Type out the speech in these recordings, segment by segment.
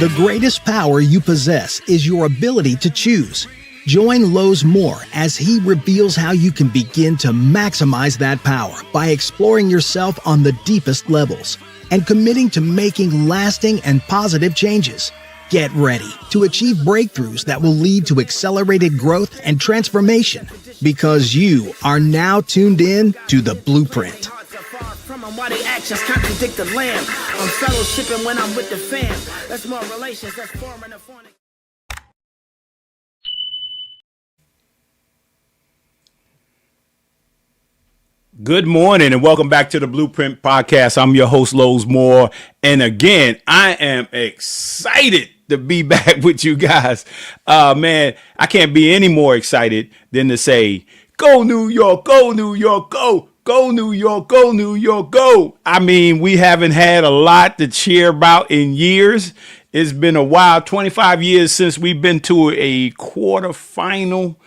The greatest power you possess is your ability to choose. Join Lowe's Moore as he reveals how you can begin to maximize that power by exploring yourself on the deepest levels and committing to making lasting and positive changes. Get ready to achieve breakthroughs that will lead to accelerated growth and transformation, because you are now tuned in to The Blueprint. Why the actions contradict the lamb. I'm fellowshipping when I'm with the fam. That's more relations, that's foreign and foreign. Good morning and welcome back to the Blueprint Podcast. I'm your host, Lowe's Moore. And again, I am excited to be back with you guys. Man, I can't be any more excited than to say, go New York, go New York, go. Go New York, go New York, go. I mean, we haven't had a lot to cheer about in years. It's been a while, 25 years since we've been to a quarterfinal,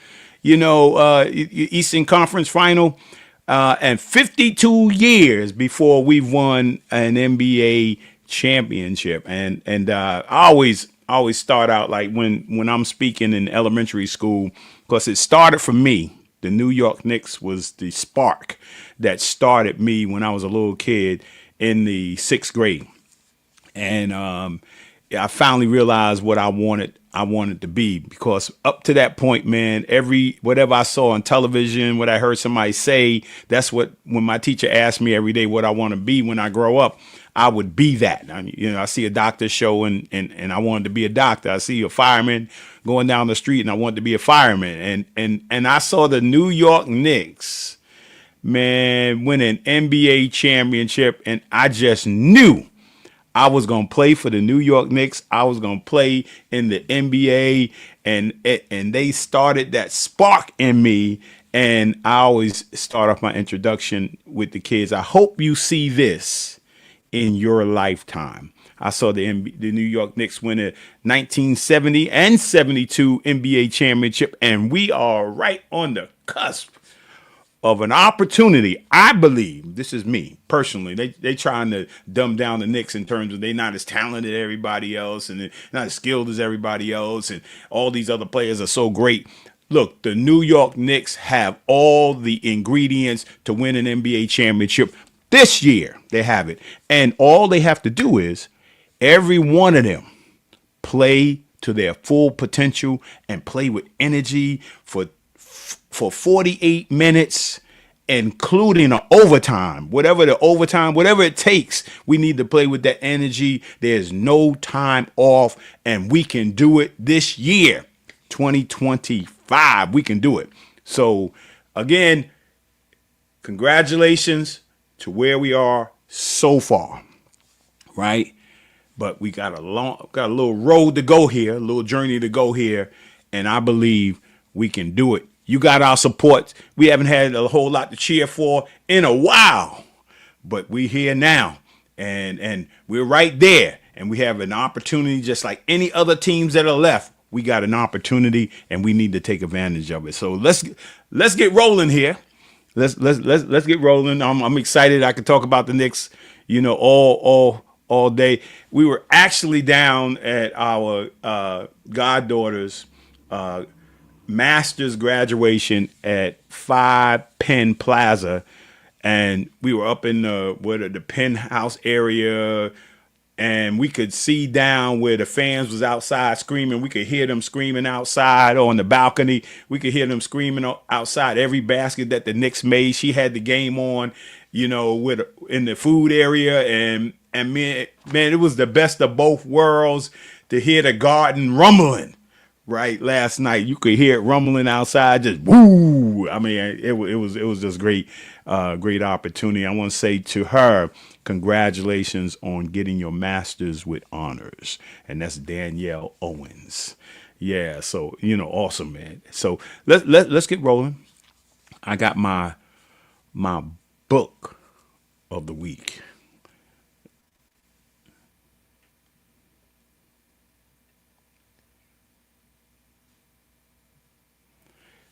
Eastern Conference final. And 52 years before we've won an NBA championship. And I always start out like when I'm speaking in elementary school, because it started for me. The New York Knicks was the spark that started me when I was a little kid in the 6th grade. And I finally realized what I wanted to be, because up to that point, man, whatever I saw on television, what I heard somebody say, that's when my teacher asked me every day what I want to be when I grow up, I would be that. I see a doctor show and I wanted to be a doctor. I see a fireman going down the street and I wanted to be a fireman. And I saw the New York Knicks, man, win an NBA championship, and I just knew I was going to play for the New York Knicks. I was going to play in the NBA, and they started that spark in me. And I always start off my introduction with the kids. I hope you see this in your lifetime. I saw the New York Knicks win a 1970 and 72 NBA championship, and we are right on the cusp of an opportunity. I believe, this is me personally, they trying to dumb down the Knicks in terms of they're not as talented as everybody else and they're not as skilled as everybody else, and all these other players are so great. Look, the New York Knicks have all the ingredients to win an NBA championship. This year they have it, and all they have to do is every one of them play to their full potential and play with energy for 48 minutes, including an overtime, whatever it takes. We need to play with that energy. There's no time off, and we can do it this year, 2025. We can do it. So again, congratulations to where we are so far, right? But we got a little road to go here, a little journey to go here, and I believe we can do it. You got our support. We haven't had a whole lot to cheer for in a while, but we're here now, and we're right there, and we have an opportunity just like any other teams that are left. We got an opportunity, and we need to take advantage of it. So let's get rolling here. Let's get rolling. I'm excited. I could talk about the Knicks, all day. We were actually down at our goddaughter's master's graduation at 5 Penn Plaza, and we were up in the penthouse area, and we could see down where the fans was outside screaming. We could hear them screaming outside on the balcony. We could hear them screaming outside every basket that the Knicks made. She had the game on, in the food area, and man, it was the best of both worlds to hear the Garden rumbling. Right, last night you could hear it rumbling outside, just woo. I mean, it was just great opportunity. I want to say to her, congratulations on getting your master's with honors, and that's Danielle Owens. Yeah, so awesome, man. So let's get rolling. I got my book of the week.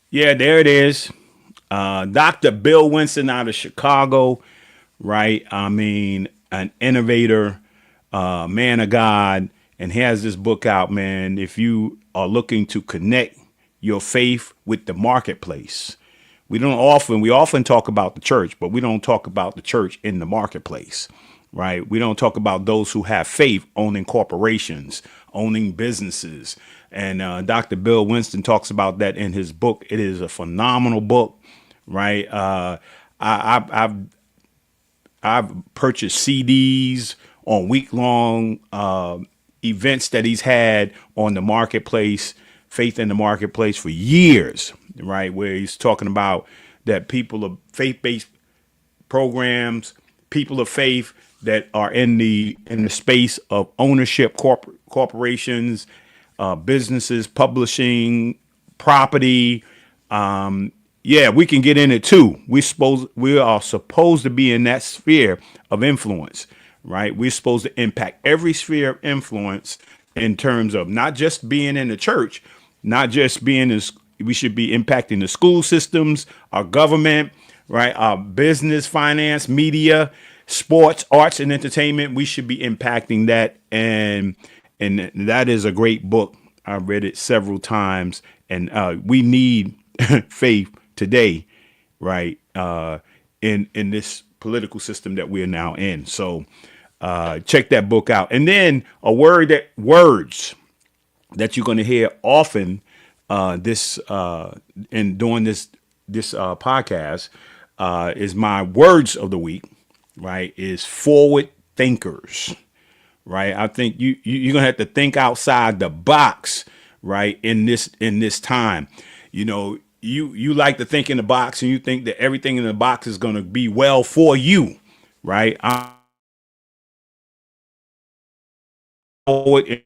Yeah, there it is. Dr. Bill Winston out of Chicago, right? I mean, an innovator, man of God, and he has this book out, man. If you are looking to connect your faith with the marketplace, we often talk about the church, but we don't talk about the church in the marketplace, right? We don't talk about those who have faith owning corporations, owning businesses. And Dr. Bill Winston talks about that in his book. It is a phenomenal book, right? I've purchased CDs on week-long events that he's had on the marketplace, Faith in the Marketplace, for years, right? Where he's talking about that people of faith-based programs, people of faith that are in the space of ownership, corporations, businesses, publishing, property. Yeah, we can get in it too. We are supposed to be in that sphere of influence, right? We're supposed to impact every sphere of influence in terms of not just being in the church, not just being in, we should be impacting the school systems, our government, right? Our business, finance, media, sports, arts, and entertainment. We should be impacting that. And that is a great book. I read it several times, and we need faith today, right? In this political system that we are now in. So check that book out. And then words that you're going to hear often during this podcast is my words of the week, right? Is forward thinkers, right? I think you're gonna have to think outside the box, right? In this time, you like to think in the box, and you think that everything in the box is gonna be well for you, right? And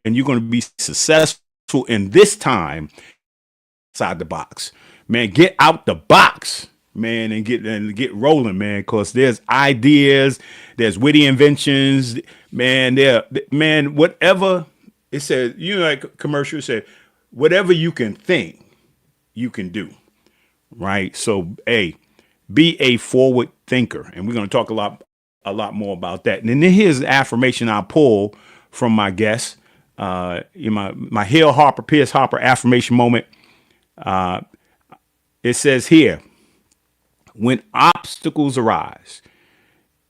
you're gonna be successful in this time outside the box, man. Get out the box, man, and get rolling, man, because there's ideas, there's witty inventions, man. Man, whatever it says, like commercial said, whatever you can think, you can do, right? So, be a forward thinker, and we're going to talk a lot more about that. And then here's the affirmation I pull from my guest, my Pierce Harper affirmation moment. It says here, when obstacles arise,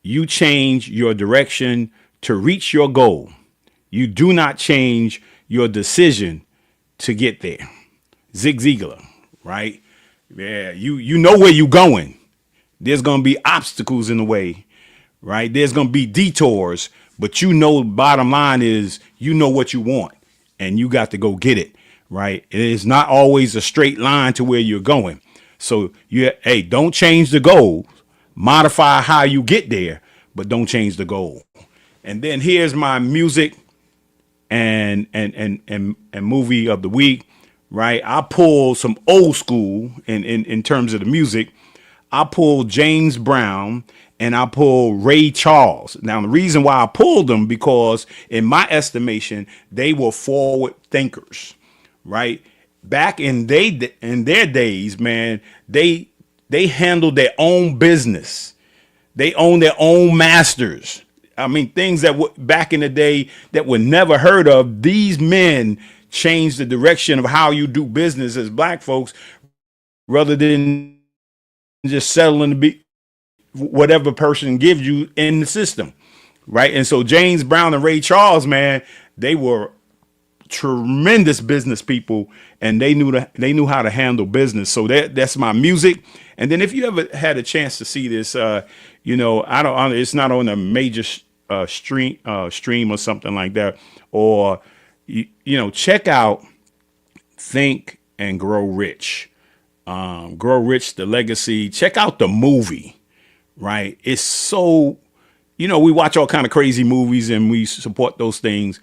you change your direction to reach your goal. You do not change your decision to get there. Zig Ziglar, right? Yeah, you know where you're going. There's going to be obstacles in the way, right? There's going to be detours, but bottom line is, what you want, and you got to go get it, right? It is not always a straight line to where you're going. So don't change the goal, modify how you get there, but don't change the goal. And then here's my music and movie of the week, right? I pulled some old school in terms of the music. I pulled James Brown and I pulled Ray Charles. Now, the reason why I pulled them, because in my estimation, they were forward thinkers, right? Back in their days, man, they handled their own business. They owned their own masters. I mean, things that back in the day that were never heard of. These men changed the direction of how you do business as black folks, rather than just settling to be whatever person gives you in the system, right? And so James Brown and Ray Charles, man, they were tremendous business people, and they knew how to handle business. So that's my music. And then if you ever had a chance to see this, it's not on a major stream or something like that, or check out Think and Grow Rich. Grow Rich, the legacy. Check out the movie, right? It's so, we watch all kind of crazy movies and we support those things,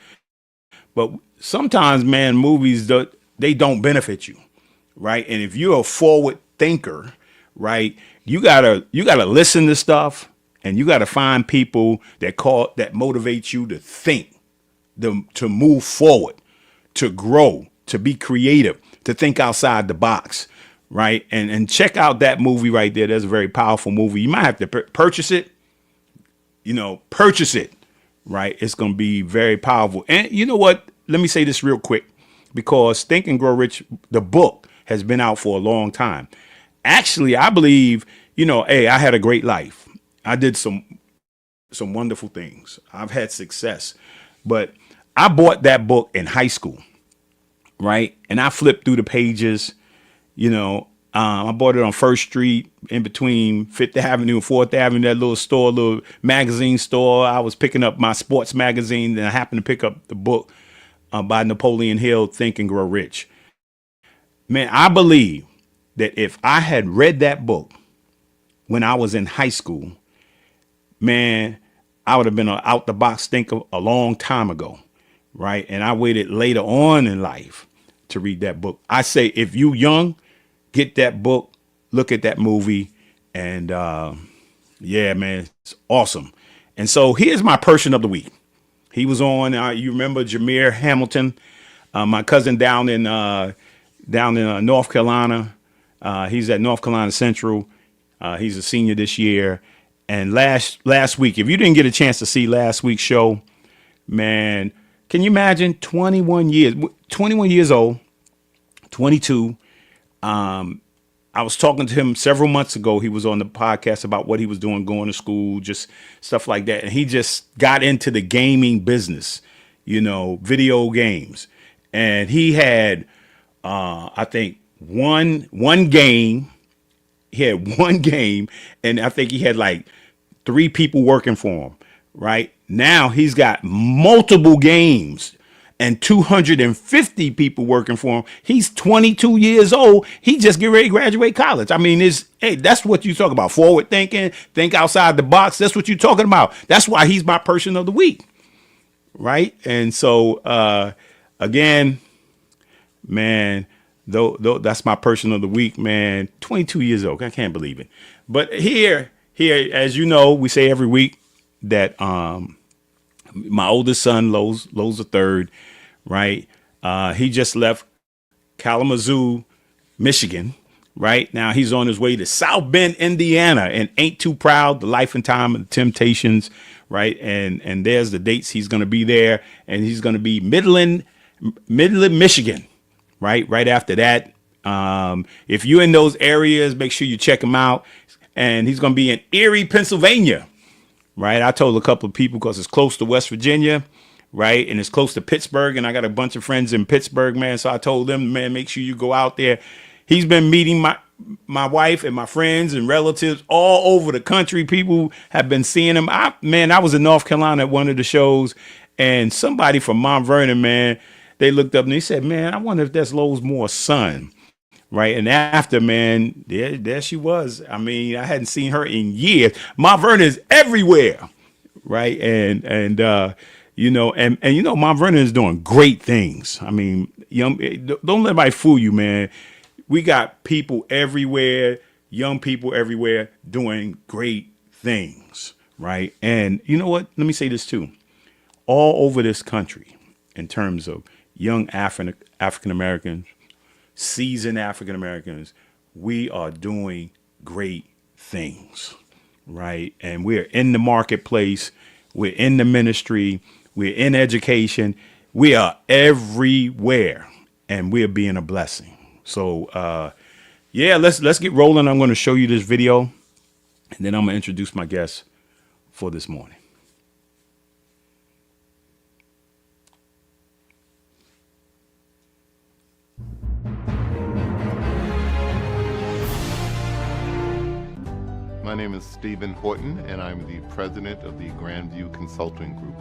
but sometimes, man, movies, they don't benefit you, right? And if you're a forward thinker, right, you gotta listen to stuff, and you gotta find people that motivate you to think, to move forward, to grow, to be creative, to think outside the box, right? And check out that movie right there. That's a very powerful movie. You might have to purchase it, right? It's gonna be very powerful. And you know what? let me say this real quick, because Think and Grow Rich, the book, has been out for a long time. Actually, I believe, hey, I had a great life. I did some wonderful things. I've had success, but I bought that book in high school, right? And I flipped through the pages. I bought it on First Street in between Fifth Avenue and Fourth Avenue, that little magazine store. I was picking up my sports magazine, and I happened to pick up the book by Napoleon Hill, Think and Grow Rich. Man, I believe that if I had read that book when I was in high school, man, I would have been an out-the-box thinker a long time ago, right? And I waited later on in life to read that book. I say, if you young, get that book, look at that movie, and yeah, man, it's awesome. And so here's my person of the week. He was on, you remember Jameer Hamilton, my cousin down in North Carolina. He's at North Carolina Central. He's a senior this year. And last week, if you didn't get a chance to see last week's show, man, can you imagine 21 years old, 22. I was talking to him several months ago. He was on the podcast about what he was doing, going to school, just stuff like that. And he just got into the gaming business, video games. And he had, I think, one game. He had one game, and I think he had like 3 people working for him. Right now, he's got multiple games and 250 people working for him. He's 22 years old. He just get ready to graduate college. I mean, that's what you talk about. Forward thinking, think outside the box. That's what you're talking about. That's why he's my person of the week. Right. And so, again, man, though that's my person of the week, man, 22 years old. I can't believe it. But here, as you know, we say every week that, my oldest son, Lowe's the third, right? He just left Kalamazoo, Michigan, right? Now he's on his way to South Bend, Indiana, and Ain't Too Proud, The Life and Time of the Temptations, right? And there's the dates he's going to be there. And he's going to be Midland, Michigan, right? Right after that. If you're in those areas, make sure you check him out. And he's going to be in Erie, Pennsylvania. Right. I told a couple of people because it's close to West Virginia. Right. And it's close to Pittsburgh. And I got a bunch of friends in Pittsburgh, man. So I told them, man, make sure you go out there. He's been meeting my wife and my friends and relatives all over the country. People have been seeing him. I was in North Carolina at one of the shows, and somebody from Mount Vernon, man, they looked up and they said, man, I wonder if that's Lowe's Moore's son. Right. And after, man, there she was. I mean, I hadn't seen her in years. Mount Vernon is everywhere. Right. And Mount Vernon is doing great things. I mean, don't let anybody fool you, man. We got people everywhere, young people everywhere doing great things. Right. And you know what? Let me say this, too. All over this country, in terms of young African Americans, seasoned African Americans, we are doing great things, right? And we're in the marketplace, we're in the ministry, we're in education, we are everywhere, and we're being a blessing. So, let's get rolling. I'm going to show you this video, and then I'm going to introduce my guest for this morning. My name is Stephen Horton, and I'm the president of the Grandview Consulting Group.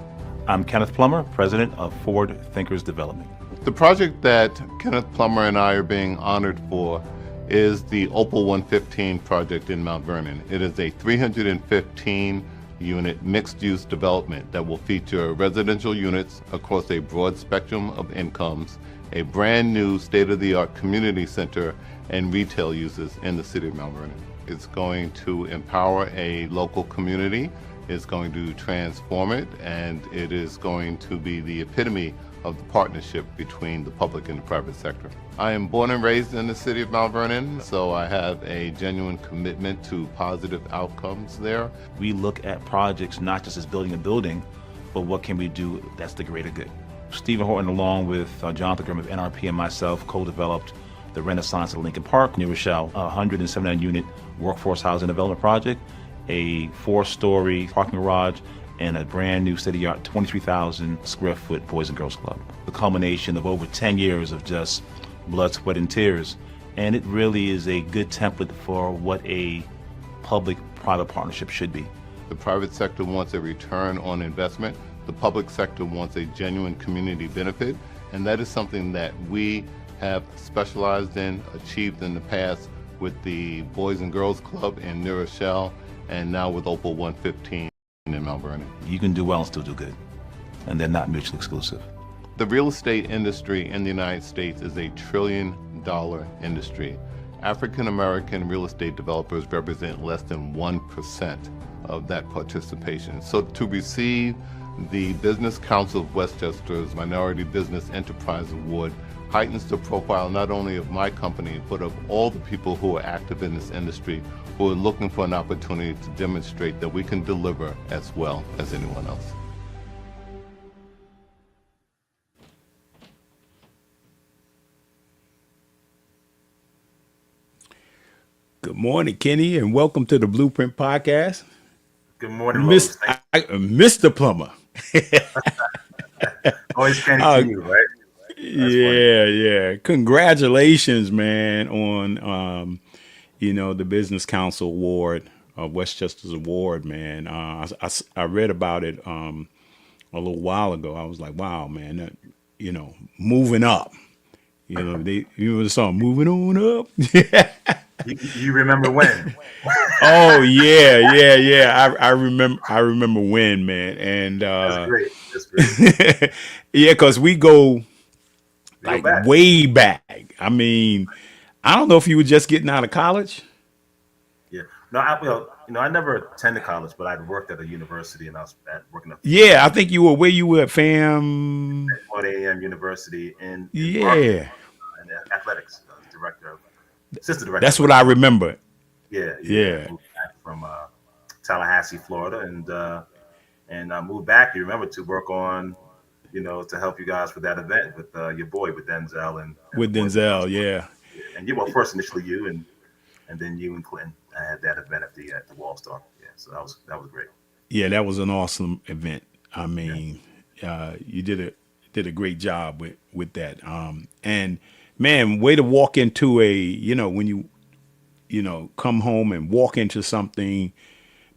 I'm Kenneth Plummer, president of Ford Thinkers Development. The project that Kenneth Plummer and I are being honored for is the Opal 115 project in Mount Vernon. It is a 315-unit mixed-use development that will feature residential units across a broad spectrum of incomes, a brand new state-of-the-art community center, and retail uses in the city of Mount Vernon. It's going to empower a local community, it's going to transform it, and it is going to be the epitome of the partnership between the public and the private sector. I am born and raised in the city of Mount Vernon, so I have a genuine commitment to positive outcomes there. We look at projects not just as building a building, but what can we do that's the greater good. Stephen Horton, along with Jonathan Grimm of NRP and myself, co-developed the Renaissance at Lincoln Park, New Rochelle, a 179-unit workforce housing development project, a 4-story parking garage, and a brand new state-of-the-art 23,000 square foot Boys and Girls Club. The culmination of over 10 years of just blood, sweat, and tears. And it really is a good template for what a public-private partnership should be. The private sector wants a return on investment. The public sector wants a genuine community benefit. And that is something that we have specialized in, achieved in the past with the Boys and Girls Club in New Rochelle, and now with Opal 115 in Mount Vernon. You can do well and still do good, and they're not mutually exclusive. The real estate industry in the United States is a $1 trillion industry. African American real estate developers represent less than 1% of that participation. So to receive the Business Council of Westchester's Minority Business Enterprise Award heightens the profile not only of my company, but of all the people who are active in this industry who are looking for an opportunity to demonstrate that we can deliver as well as anyone else. Good morning, Kenny, and welcome to the Blueprint Podcast. Good morning, Lowe's. Mr. Plummer. Always Kenny to you, right? Yeah. Congratulations, man, on the Business Council Award, Westchester's Award, man. I read about it a little while ago. I was like, wow, man, that, moving up. You know the song "Moving On Up." You remember when? Oh yeah. I remember when, man, and That's great. yeah, because we go like back. way back. I mean, I don't know if you were just getting out of college. Yeah. No, I never attended college, but I'd worked at a university, and I was working at Yeah, I think you were where you were at FAM. 1 a.m. University in Yeah, and athletics, assistant director. that's what I remember. Yeah. Yeah. I moved back from Tallahassee, Florida, and I moved back. You remember to work on, to help you guys with that event with your boy, with Denzel and With Denzel, yeah. And first initially you and then you and Clinton had that event at the Wall Star. Yeah, so that was great. Yeah, that was an awesome event. I mean, you did a great job with that. And man, way to walk into when you come home and walk into something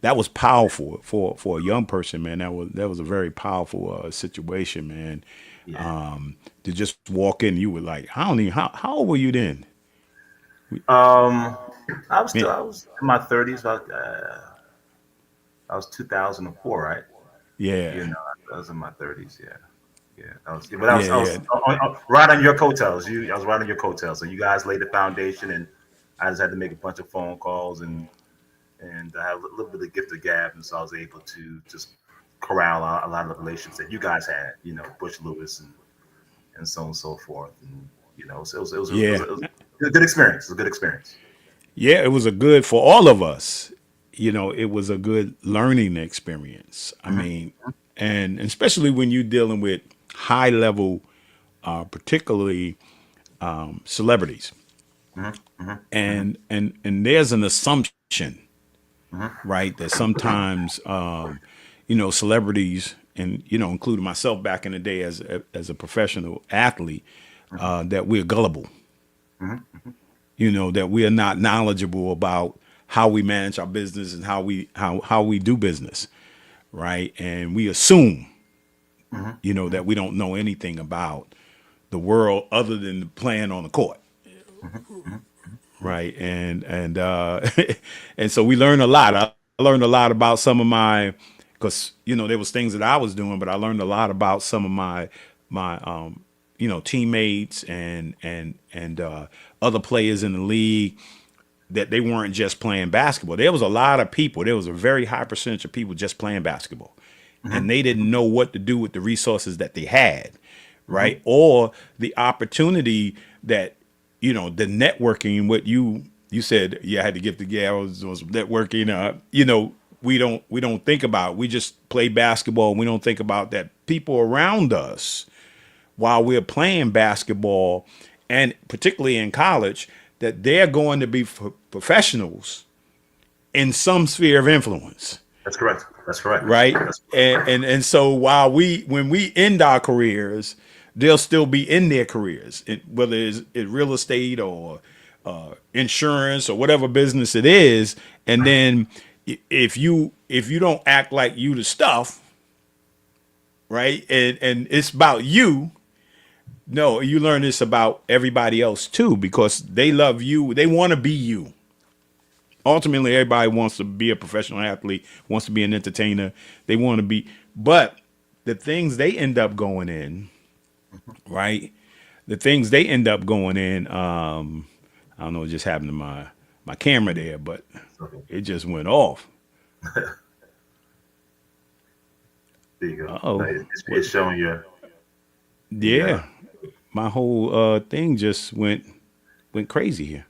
that was powerful for a young person, man. That was a very powerful situation, man. Yeah. To just walk in, you were like, how old were you then? I was in my 30s. I was 2004, right? Yeah. I was in my 30s. Yeah. I was right on your coattails. I was right on your coattails. So you guys laid the foundation, and I just had to make a bunch of phone calls and I had a little bit of gift of gab, and so I was able to just corral a lot of the relationships that you guys had. Bush Lewis and so on and so forth. And so it was a good experience. It was a good experience. Yeah, it was for all of us. It was a good learning experience. I mean, and especially when you're dealing with high level, particularly celebrities, and there's an assumption, right, that sometimes celebrities, and including myself back in the day as a professional athlete, that we're gullible. That we are not knowledgeable about how we manage our business and how we do business, right? And we assume, that we don't know anything about the world other than playing on the court, right? And and so we learn a lot. I learned a lot about some of my, because there was things that I was doing, but I learned a lot about some of my teammates and other players in the league, that they weren't just playing basketball. There was a lot of people. There was a very high percentage of people just playing basketball, and they didn't know what to do with the resources that they had, right? Or the opportunity that, the networking, what you said, you had to get together, was networking, we don't think about. We just play basketball, and we don't think about that people around us while we're playing basketball, and particularly in college, that they're going to be professionals in some sphere of influence. That's correct. That's correct. Right. That's correct. And so when we end our careers, they'll still be in their careers, whether it's in real estate or insurance or whatever business it is. And then if you don't act like you the stuff, right, and it's about you, no, you learn this about everybody else too, because they love you. They want to be you. Ultimately, everybody wants to be a professional athlete, wants to be an entertainer. They want to be, but the things they end up going in, right? The things they end up going in, I don't know what just happened to my camera there, but it just went off. There you go. Oh, it's showing you. Yeah, my whole thing just went crazy here.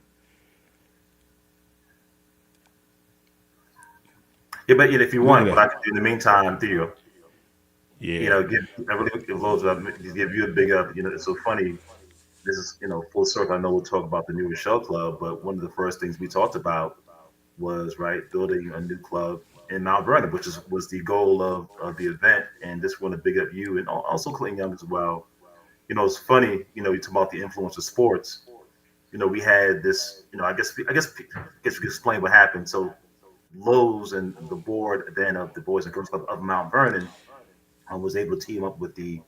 Yeah, but if you want, what I can do in the meantime, Theo, Yeah, give you a big up. It's so funny. This is, full circle. I know we'll talk about the new Rochelle Club, but one of the first things we talked about was building a new club in Mount Vernon, which was the goal of the event. And this one to big up you and also Clinton Young as well. It's funny. You talk about the influence of sports. We had this. I guess we could explain what happened. So Lowe's and the board then of the Boys and Girls Club of Mount Vernon was able to team up with the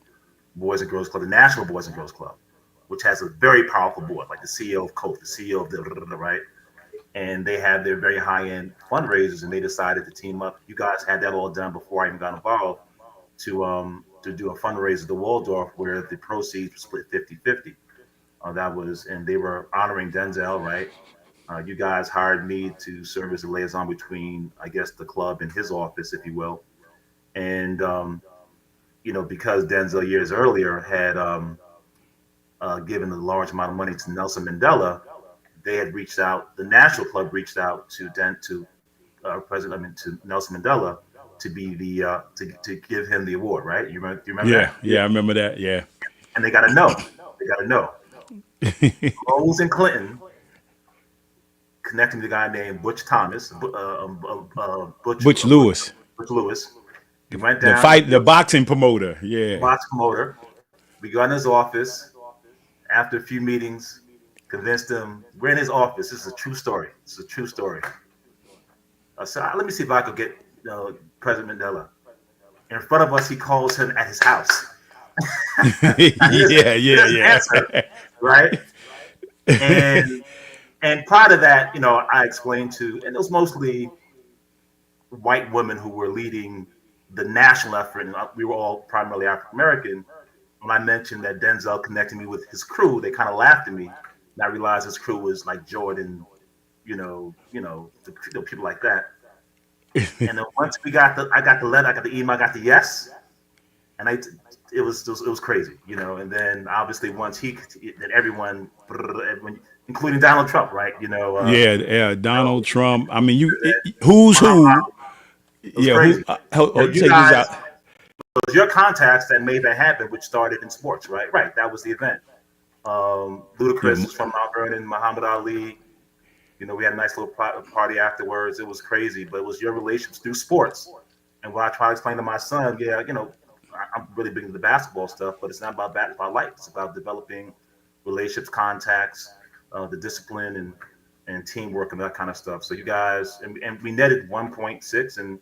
Boys and Girls Club, the National Boys and Girls Club, which has a very powerful board, like the CEO of Coach, the CEO of the right, and they have their very high-end fundraisers, and they decided to team up. You guys had that all done before I even got involved to do a fundraiser at the Waldorf where the proceeds were split 50-50. And they were honoring Denzel, right? You guys hired me to serve as a liaison between, I guess, the club and his office, if you will. And, because Denzel years earlier had given a large amount of money to Nelson Mandela, they had reached out, the National Club reached out to Nelson Mandela to be to give him the award, right? You remember that? Yeah, I remember that. Yeah. And they got to know. Rose and Clinton connecting to the guy named Butch Thomas, Butch Lewis. Butch Lewis. We went down. The boxing promoter. Yeah. Boxing promoter. We got in his office after a few meetings, convinced him. We're in his office. This is a true story. So let me see if I could get President Mandela. In front of us, he calls him at his house. Yeah. Answer, right? And part of that, I explained to, and it was mostly white women who were leading the national effort, and we were all primarily African American. When I mentioned that Denzel connected me with his crew, they kind of laughed at me. And I realized his crew was like Jordan, the people like that. And then once I got the letter, I got the email, I got the yes, and it was crazy, And then obviously once everyone, including Donald Trump, right? Donald Trump. I mean, who's who? Yeah, check this out. It was your contacts that made that happen, which started in sports, right? Right, that was the event. Ludacris is from Mount Vernon, Muhammad Ali. We had a nice little party afterwards. It was crazy, but it was your relationships through sports. And what I try to explain to my son, I'm really big into the basketball stuff, but it's not about that. It's about life. It's about developing relationships, contacts, the discipline and teamwork and that kind of stuff. So you guys, and we netted 1.6 and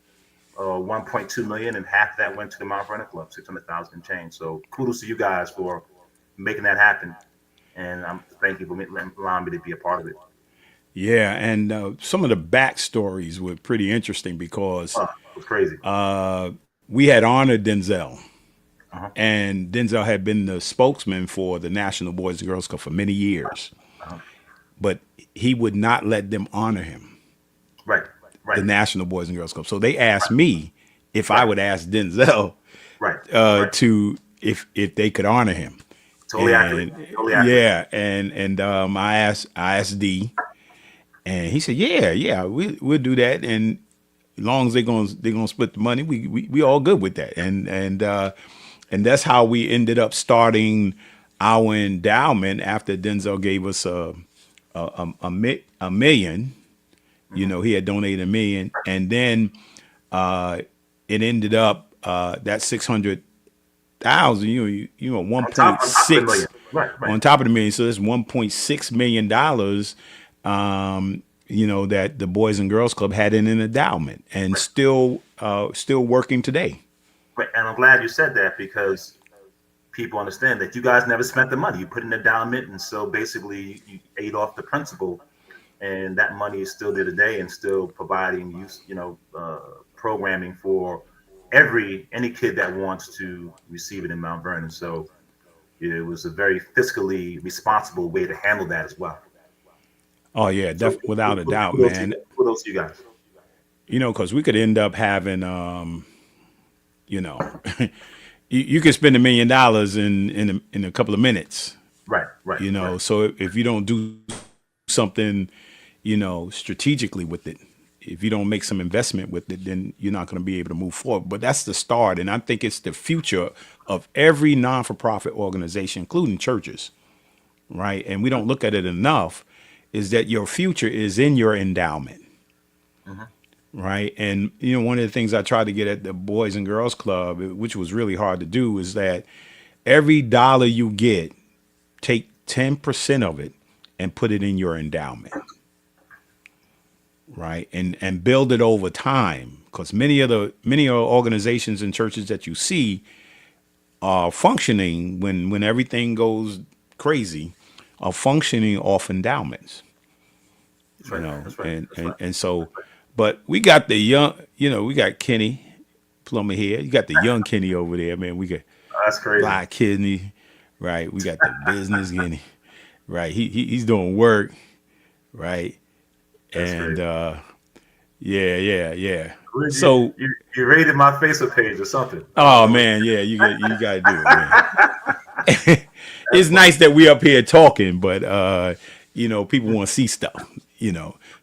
1.2 million, and half of that went to the Mount Vernon Club, 600,000 and change. So kudos to you guys for making that happen, and I'm thank you for allowing me to be a part of it. Yeah, and some of the backstories were pretty interesting because it was crazy. We had honored Denzel, and Denzel had been the spokesman for the National Boys and Girls Club for many years, but he would not let them honor him. Right. The National Boys and Girls Club. So they asked me if I would ask Denzel to if they could honor him. Totally accurate. Yeah, and I asked D, and he said, yeah, we'll do that, and as long as they're gonna split the money, we all good with that. and that's how we ended up starting our endowment after Denzel gave us a million. You know, he had donated $1 million, and then it ended up that 600,000. One On top, point on top of the six million. Right, right. on top of the million. So that's $1.6 million. That the Boys and Girls Club had in an endowment, and still working today. Right. And I'm glad you said that, because people understand that you guys never spent the money. You put in an endowment, and so basically you ate off the principal, and that money is still there today and still providing programming for any kid that wants to receive it in Mount Vernon. So it was a very fiscally responsible way to handle that as well. Oh yeah, So without a doubt, kudos to man. kudos to you guys. Because we could end up having, you could spend $1 million in a couple of minutes. Right, right. Right. So if you don't do something, strategically with it, if you don't make some investment with it, then you're not going to be able to move forward. But that's the start, and I think it's the future of every non-for-profit organization, including churches, right? And we don't look at it enough. Is that your future is in your endowment, right? And one of the things I tried to get at the Boys and Girls Club, which was really hard to do, is that every dollar you get, take 10% of it and put it in your endowment, right? And build it over time, because many of organizations and churches that you see are functioning when everything goes crazy, are functioning off endowments. That's right. That's right. And so, but we got the young, we got Kenny Plummer here. You got the young Kenny over there, man. We got That's crazy. Black Kidney, right? We got the business Kenny, right? He's doing work, right? That's And crazy. yeah. Good, So you rated my Facebook page or something. oh man, yeah, you got to do it, man. It's nice that we up here talking, but people want to see stuff,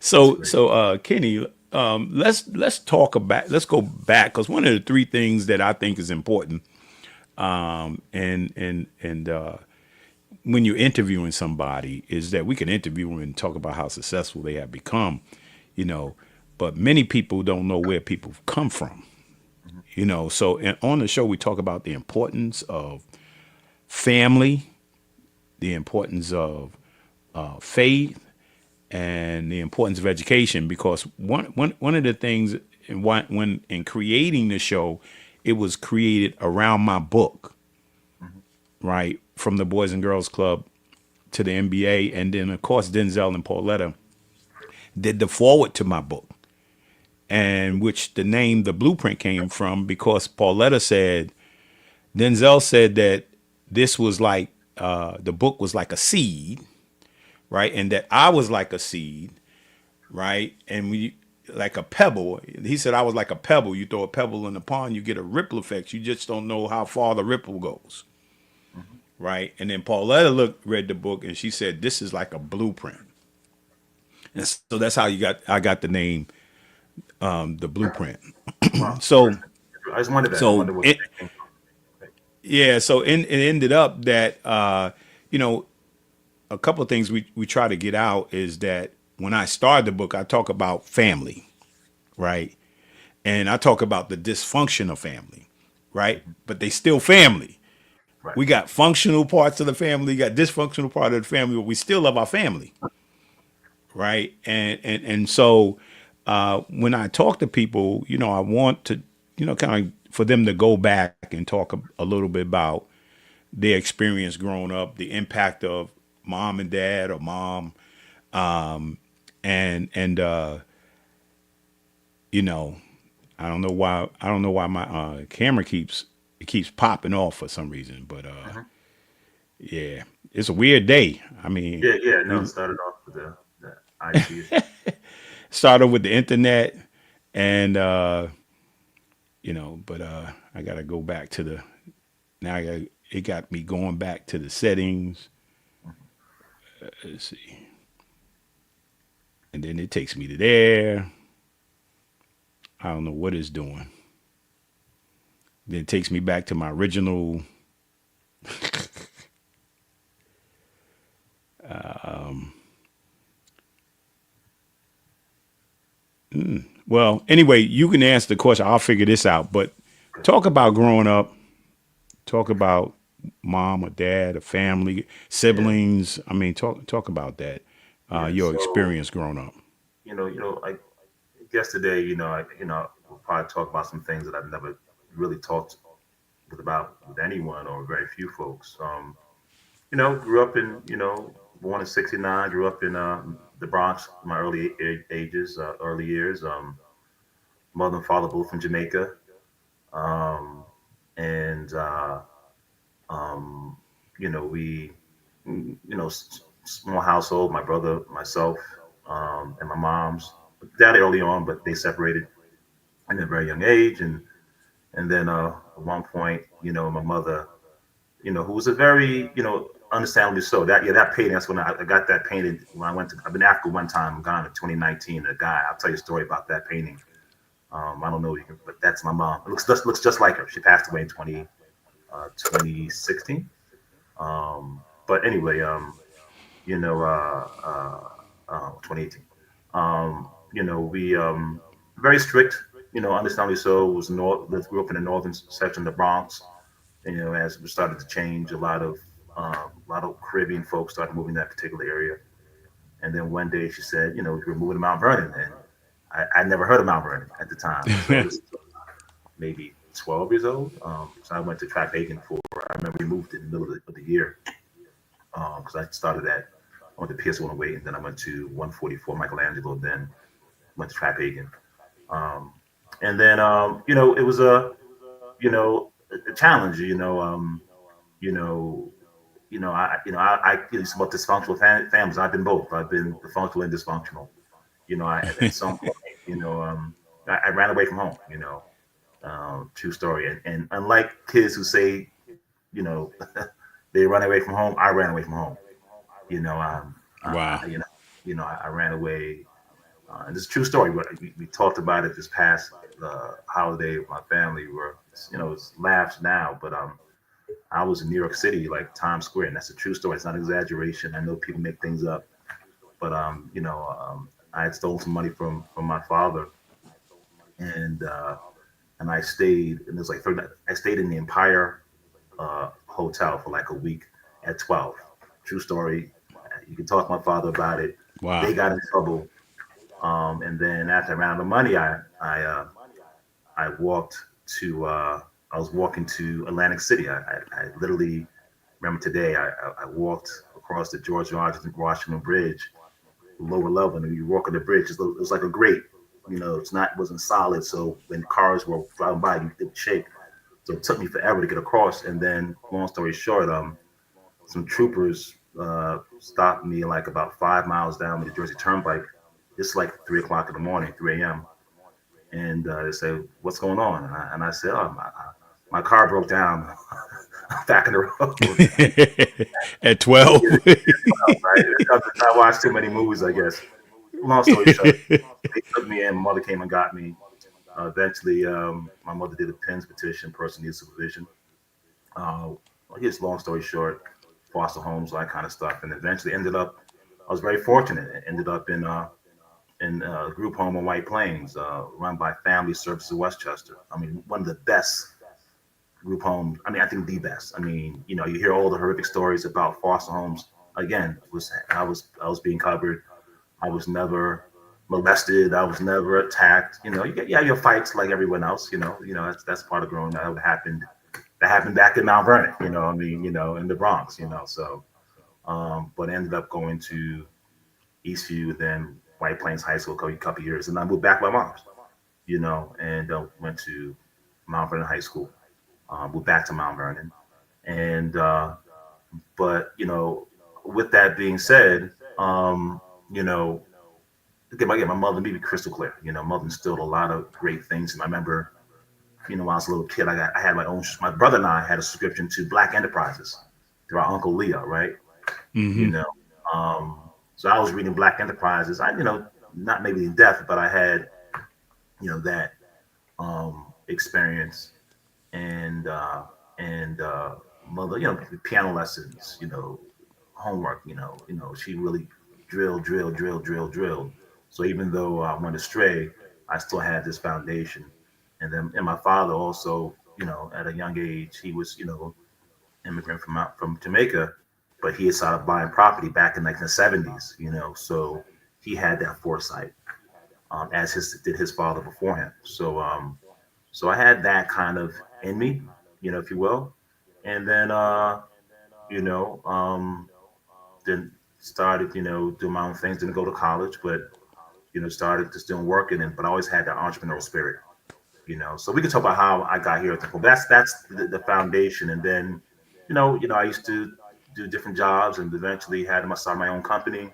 So Kenny, let's talk about, let's go back, because one of the three things that I think is important, and when you're interviewing somebody, is that we can interview them and talk about how successful they have become, but many people don't know where people come from, So and on the show we talk about the importance of family, the importance of faith, and the importance of education, because one of the things when in creating the show, it was created around my book, right, from the Boys and Girls Club to the NBA, and then of course Denzel and Pauletta did the forward to my book, and which the name The Blueprint came from, because Denzel said that this was like the book was like a seed, right? And that I was like a seed, right? And like a pebble. He said I was like a pebble. You throw a pebble in the pond, you get a ripple effect. You just don't know how far the ripple goes, right? And then Pauletta read the book, and she said this is like a blueprint. And so that's how I got the name, The Blueprint. Wow. So I just wondered that. I so wondered what it, it came from. yeah, so it ended up that a couple of things we try to get out is that when I started the book, I talk about family, right? And I talk about the dysfunction of family, right? But they still family. Right. We got functional parts of the family, got dysfunctional part of the family, but we still love our family, right? And so when I talk to people, I want to, kind of for them to go back and talk a little bit about their experience growing up, the impact of mom and dad, or mom, and I don't know why my camera keeps popping off for some reason, but yeah, it's a weird day. I mean, Yeah. No, it started off with the IT. started with the internet, and but I gotta go back to it got me going back to the settings. Let's see. And then it takes me to there. I don't know what it's doing. Then it takes me back to my original. Well, anyway, you can answer the question. I'll figure this out. But talk about growing up. Talk about mom or dad, or family, siblings. I mean, talk about that. Your So, experience growing up. I guess today, we'll probably talk about some things that I've never really talked with anyone or very few folks. Grew up in, born in '69, grew up in the Bronx, in my early years. Mother and father both from Jamaica. Um, and, we, small household, my brother, myself, and my mom's dad early on, but they separated at a very young age. And then at one point, my mother, who was a very, understandably so. That painting. That's when I got that painted when I've been to Africa one time. I'm gone in 2019. A guy, I'll tell you a story about that painting. I don't know, but that's my mom. It looks just like her. She passed away in 2016. But anyway, 2018. We very strict. Understandably so. Was grew up in the northern section of the Bronx. As we started to change, a lot of Caribbean folks started moving to that particular area. And then one day she said, we're moving to Mount Vernon, and I never heard of Mount Vernon at the time. So this is maybe 12 years old. So I went to Trap Hagen I remember we moved in the middle of the year because I went to Pierce 108, and then I went to 144 Michelangelo, then went to Trap Hagen. And then, it was a challenge, you know, I about dysfunctional families. I've been both. I've been dysfunctional and dysfunctional. At some point, I ran away from home. True story. And unlike kids who say, you know, they run away from home, I ran away from home. Wow. I ran away. And it's a true story. But we talked about it this past holiday with my family. It's laughs now, but I was in New York City, like Times Square, and that's a true story. It's not an exaggeration. I know people make things up, but I had stolen some money from my father, and I stayed, and it was like I stayed in the Empire hotel for like a week at 12. True story. You can talk to my father about it. Wow. They got in trouble, and then after I ran out of money, I walked to. I was walking to Atlantic City. I literally remember today. I walked across the George Washington Bridge, lower level, and you walk on the bridge. It was like a grate. It wasn't solid. So when cars were driving by, it would shake. So it took me forever to get across. And then, long story short, some troopers stopped me like about 5 miles down the Jersey Turnpike. It's like 3 o'clock in the morning, 3 a.m. And they said, "What's going on?" And I said, "Oh, my car broke down back in the road." At 12. Right? I watched too many movies, I guess. Long story short, they took me in. My mother came and got me. Eventually, my mother did a PINS petition, person needs supervision. I guess long story short, foster homes, all that kind of stuff, and eventually I was very fortunate. Ended up in a group home in White Plains, run by Family Services Westchester. I mean, one of the best group homes. I mean, I think the best. I mean, you hear all the horrific stories about foster homes. Again, I was being covered. I was never molested. I was never attacked. You get your fights like everyone else. That's part of growing up. That happened back in Mount Vernon. I mean, in the Bronx. So, but I ended up going to Eastview, then White Plains High School a couple years, and I moved back with my mom's. And went to Mount Vernon High School. Moved back to Mount Vernon, and but with that being said, again, my mother, let me be crystal clear. Mother instilled a lot of great things. And I remember, when I was a little kid, I had my brother and I had a subscription to Black Enterprises through our Uncle Leo, right? Mm-hmm. So I was reading Black Enterprises. Not maybe in depth, but I had, that experience. and mother, piano lessons, homework, she really drilled. So even though I went astray, I still had this foundation. And my father also, at a young age, he was, immigrant from Jamaica, but he had started buying property back in like the 70s, so he had that foresight, as his did his father before him. So I had that kind of in me, if you will. And then you know, then started, doing my own things, didn't go to college, but started just doing working and but I always had that entrepreneurial spirit, So we can talk about how I got here at the point. That's the foundation. And then, I used to do different jobs and eventually had to start my own company.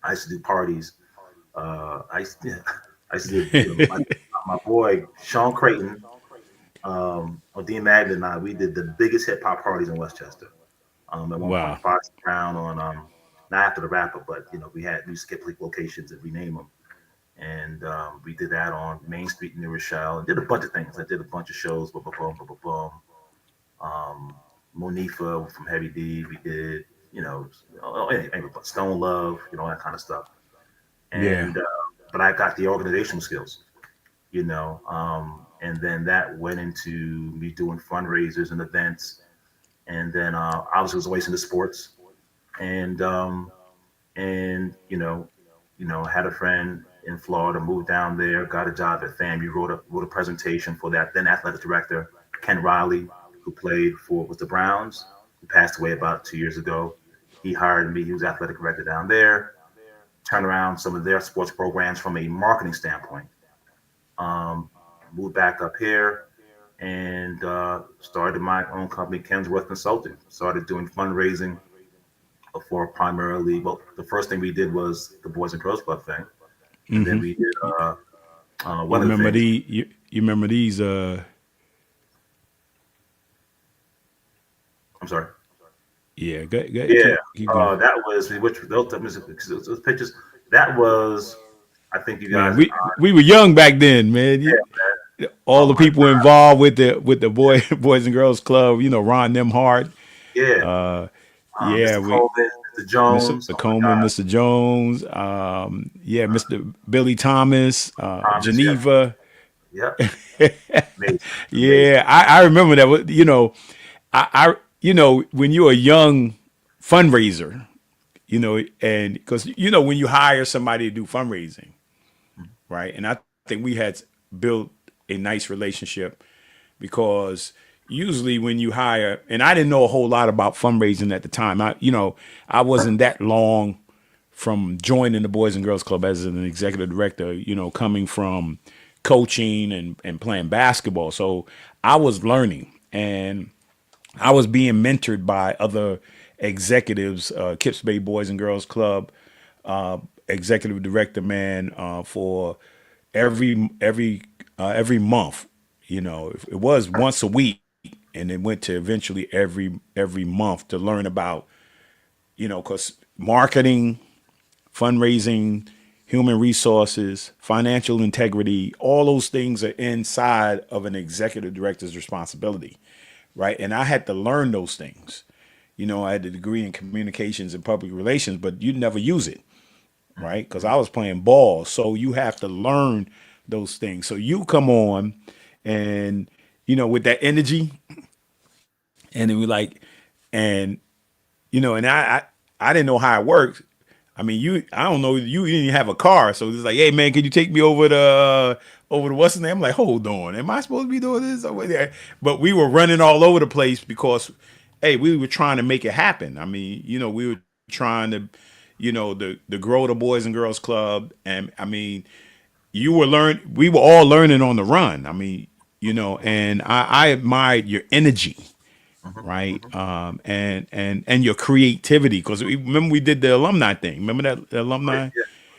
I used to do parties. I used to, I used to do, my boy Sean Creighton, or Dean Magnet and I, we did the biggest hip hop parties in Westchester. At one point, Wow. Fox Brown on not after the rapper, but we skipped locations and rename them, and we did that on Main Street in New Rochelle, and did a bunch of things. I did a bunch of shows, boom, boom, boom, boom, boom, boom. Monifa from Heavy D, we did, Stone Love, that kind of stuff. Yeah. And but I got the organizational skills, and then that went into me doing fundraisers and events, and then obviously was always into sports, and and had a friend in Florida, moved down there, got a job at FAMU, wrote a presentation for that then athletic director Ken Riley, who played for with the Browns, who passed away about 2 years ago. He hired me. He was athletic director down there. Turned around some of their sports programs from a marketing standpoint. Um, Moved back up here and started my own company, Kensworth Consulting. Started doing fundraising for primarily, well, the first thing we did was the Boys and Girls Club thing. And then we did You one of the remember things. you remember these I'm sorry. yeah, go Yeah, keep going. that was which those pictures. That was, I think you Man, guys. we were young back then, man. Yeah, All oh the my people involved with the Boys and Girls Club, Ron Nemhart, yeah, yeah, Mr. we Coleman, Mr. Mr. Jones. Oh my Coleman, God, Mr. Jones, yeah, Mr. Billy Thomas, Thomas. Yep, Geneva. yep. Amazing, amazing. Yeah, I remember that. When you're a young fundraiser, and because when you hire somebody to do fundraising, right? And I think we had built a nice relationship because usually when you hire, and I didn't know a whole lot about fundraising at the time. I wasn't that long from joining the Boys and Girls Club as an executive director, coming from coaching and playing basketball. So I was learning and I was being mentored by other executives, Kips Bay Boys and Girls Club, executive director, man, for every month. It was once a week, and it went to eventually every month to learn about, because marketing, fundraising, human resources, financial integrity, all those things are inside of an executive director's responsibility, right? And I had to learn those things. I had a degree in communications and public relations, but you never use it, right? Because I was playing ball. So you have to learn those things. So you come on and, with that energy, and then we like, and, and I didn't know how it worked. I mean, I don't know, you didn't even have a car. So it's like, hey, man, can you take me over the what's the name? I'm like, hold on. Am I supposed to be doing this over there? But we were running all over the place because, hey, we were trying to make it happen. I mean, we were trying to, to grow the Boys and Girls Club. And I mean, we were all learning on the run. I mean, and I admired your energy, Mm-hmm, right? mm-hmm. And your creativity. Because remember we did the alumni thing. Remember that the alumni?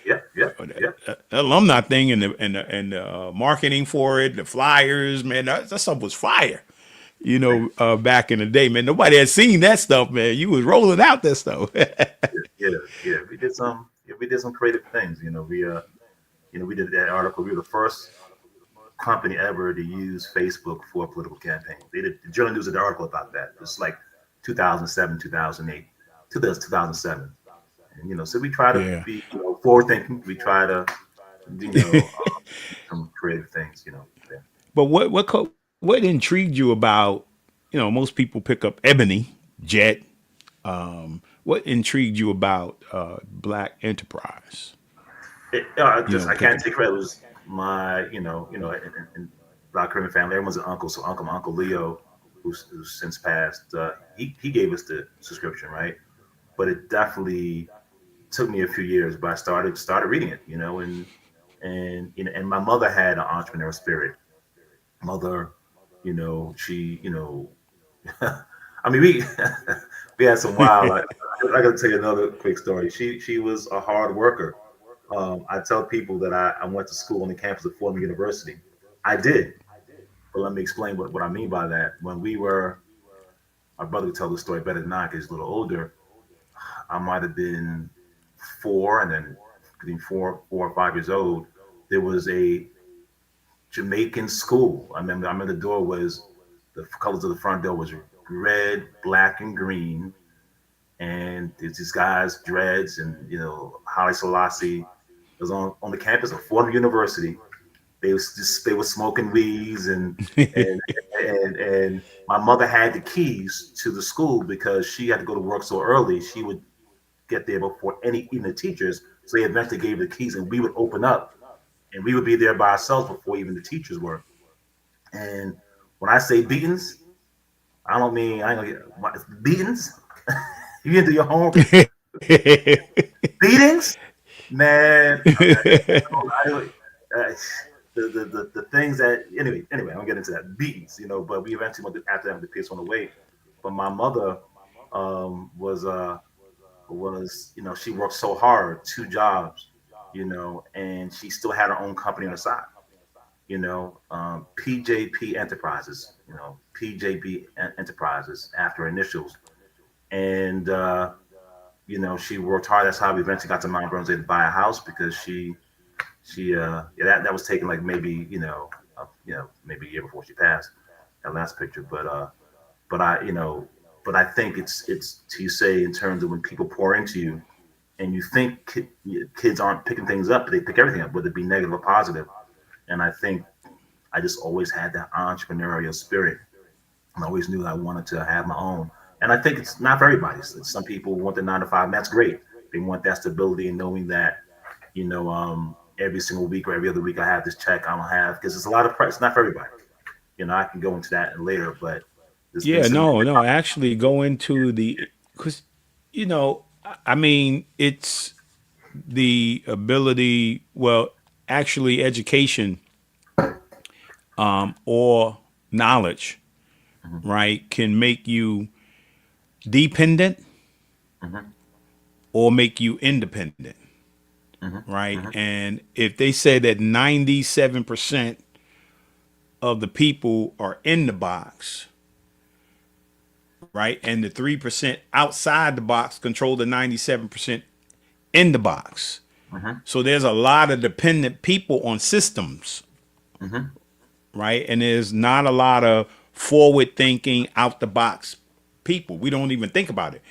Yeah, yeah, yeah, yeah. The alumni thing and the marketing for it, the flyers, man, that stuff was fire. Back in the day, man, nobody had seen that stuff, man. You was rolling out that stuff. Yeah. We did some. Yeah, we did some creative things. We did that article. We were the first company ever to use Facebook for a political campaign. The Journal News did an article about that. It's like 2007, 2008, 2007. And, so we try to Yeah. be, forward thinking. We try to, some creative things, Yeah. But what intrigued you about, most people pick up Ebony, Jet. What intrigued you about Black Enterprise? I can't Picking. take credit. It was my, in Black Caribbean family, everyone's an uncle. So my Uncle Leo, who's since passed, he gave us the subscription, right? But it definitely took me a few years, but I started reading it, and my mother had an entrepreneurial spirit. Mother, she, I mean, we we had some wild. I got to tell you another quick story. She was a hard worker. I tell people that I went to school on the campus of Fordham University. I did, but let me explain what I mean by that. When my brother would tell the story better than I, because he's a little older. I might have been 4, and then between 4 or 5 years old, there was a Jamaican school. I remember the door was, the colors of the front door was red, black, and green. And there's these guys, dreads, and Haile Selassie was on the campus of Fordham University. They were smoking weeds, and my mother had the keys to the school because she had to go to work so early. She would get there before even the teachers. So they eventually gave the keys, and we would open up, and we would be there by ourselves before even the teachers were. And when I say beatings, I ain't gonna get beatings. You didn't do your homework. Beatings, man. The things that anyway, I don't get into that beatings, But we eventually went after that, the piece on the way. But my mother was she worked so hard, 2 jobs, and she still had her own company on the side. PJP Enterprises, PJP Enterprises after initials. And, she worked hard. That's how we eventually got to Mount Vernon to buy a house, because that was taken like maybe, maybe a year before she passed, that last picture. But I think it's to say, in terms of when people pour into you and you think kids aren't picking things up, but they pick everything up, whether it be negative or positive. And I think I just always had that entrepreneurial spirit. And I always knew I wanted to have my own. And I think it's not for everybody. Some people want the 9 to 5, and that's great. They want that stability and knowing that, every single week or every other week I have this check I don't have, because it's a lot of pressure. It's not for everybody. I can go into that later, but Yeah, no, actually go into because, I mean, it's the ability, well, actually education or knowledge, right, can make you dependent or make you independent, right? And if they say that 97% of the people are in the box, right, and the 3% outside the box control the 97% in the box. So there's a lot of dependent people on systems, right? And there's not a lot of forward thinking, out the box people. We don't even think about it.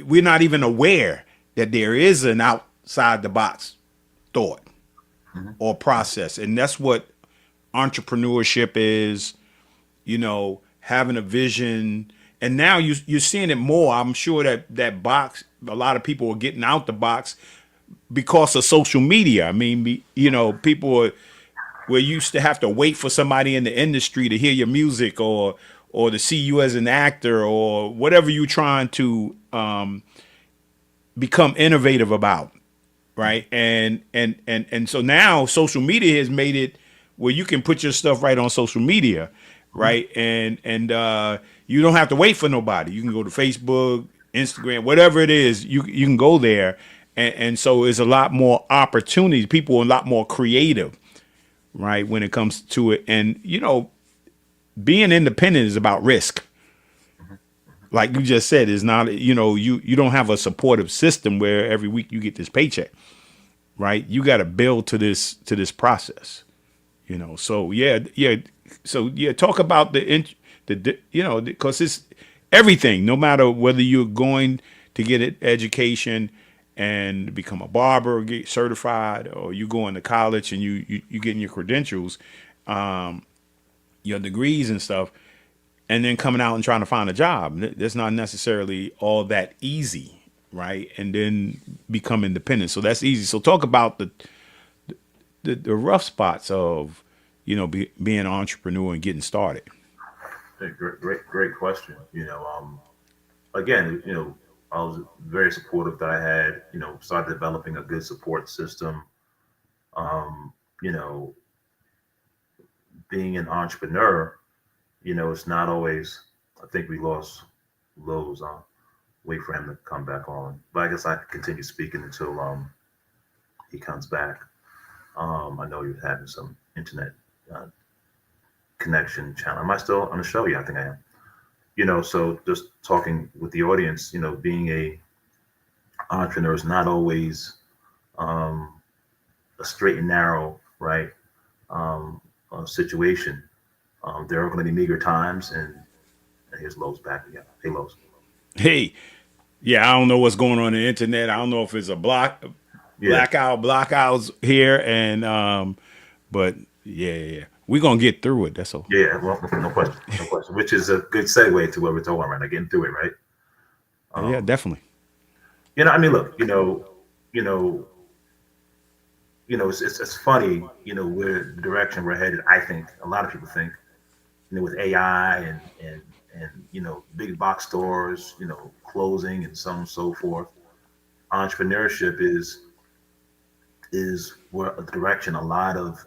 We're not even aware that there is an outside the box thought or process. And that's what entrepreneurship is, having a vision. And now you're seeing it more. I'm sure that box, a lot of people are getting out the box because of social media. I mean, people used to have to wait for somebody in the industry to hear your music or to see you as an actor or whatever you're trying to become innovative about, right? And so now social media has made it where you can put your stuff right on social media, right? And you don't have to wait for nobody. You can go to Facebook, Instagram, whatever it is, you can go there. And so there's a lot more opportunities. People are a lot more creative, right, when it comes to it. And, being independent is about risk. Like you just said, it's not, you don't have a supportive system where every week you get this paycheck, right? You got to build to this process, So talk about because it's everything. No matter whether you're going to get an education and become a barber or get certified, or you going to college and you getting your credentials, your degrees and stuff, and then coming out and trying to find a job. That's not necessarily all that easy, right? And then become independent. So that's easy. So talk about the rough spots of being an entrepreneur and getting started. Great question. Again, I was very supportive that I had, started developing a good support system. Um, you know, being an entrepreneur, it's not always. I think we lost Lowe's. Wait for him to come back on, but I guess I can continue speaking until he comes back. I know you're having some internet uh, connection challenge. Am I still on the show? Yeah, I think I am. So just talking with the audience, being a entrepreneur is not always um, a straight and narrow, right, situation. There are going to be meager times, and here's Lowe's back again. Hey, Lowe's. Hey, yeah, I don't know what's going on the internet. I don't know if it's a Yeah, blackouts here, and but yeah, we're gonna get through it. That's all. yeah. Well, no question, no question. Which is a good segue to what we're talking about right now, getting through it, right? Yeah, Um, definitely. I mean, look, you know, it's funny, where the direction we're headed. I think a lot of people think, with AI and big box stores, closing and so on and so forth. Entrepreneurship is where the direction a lot of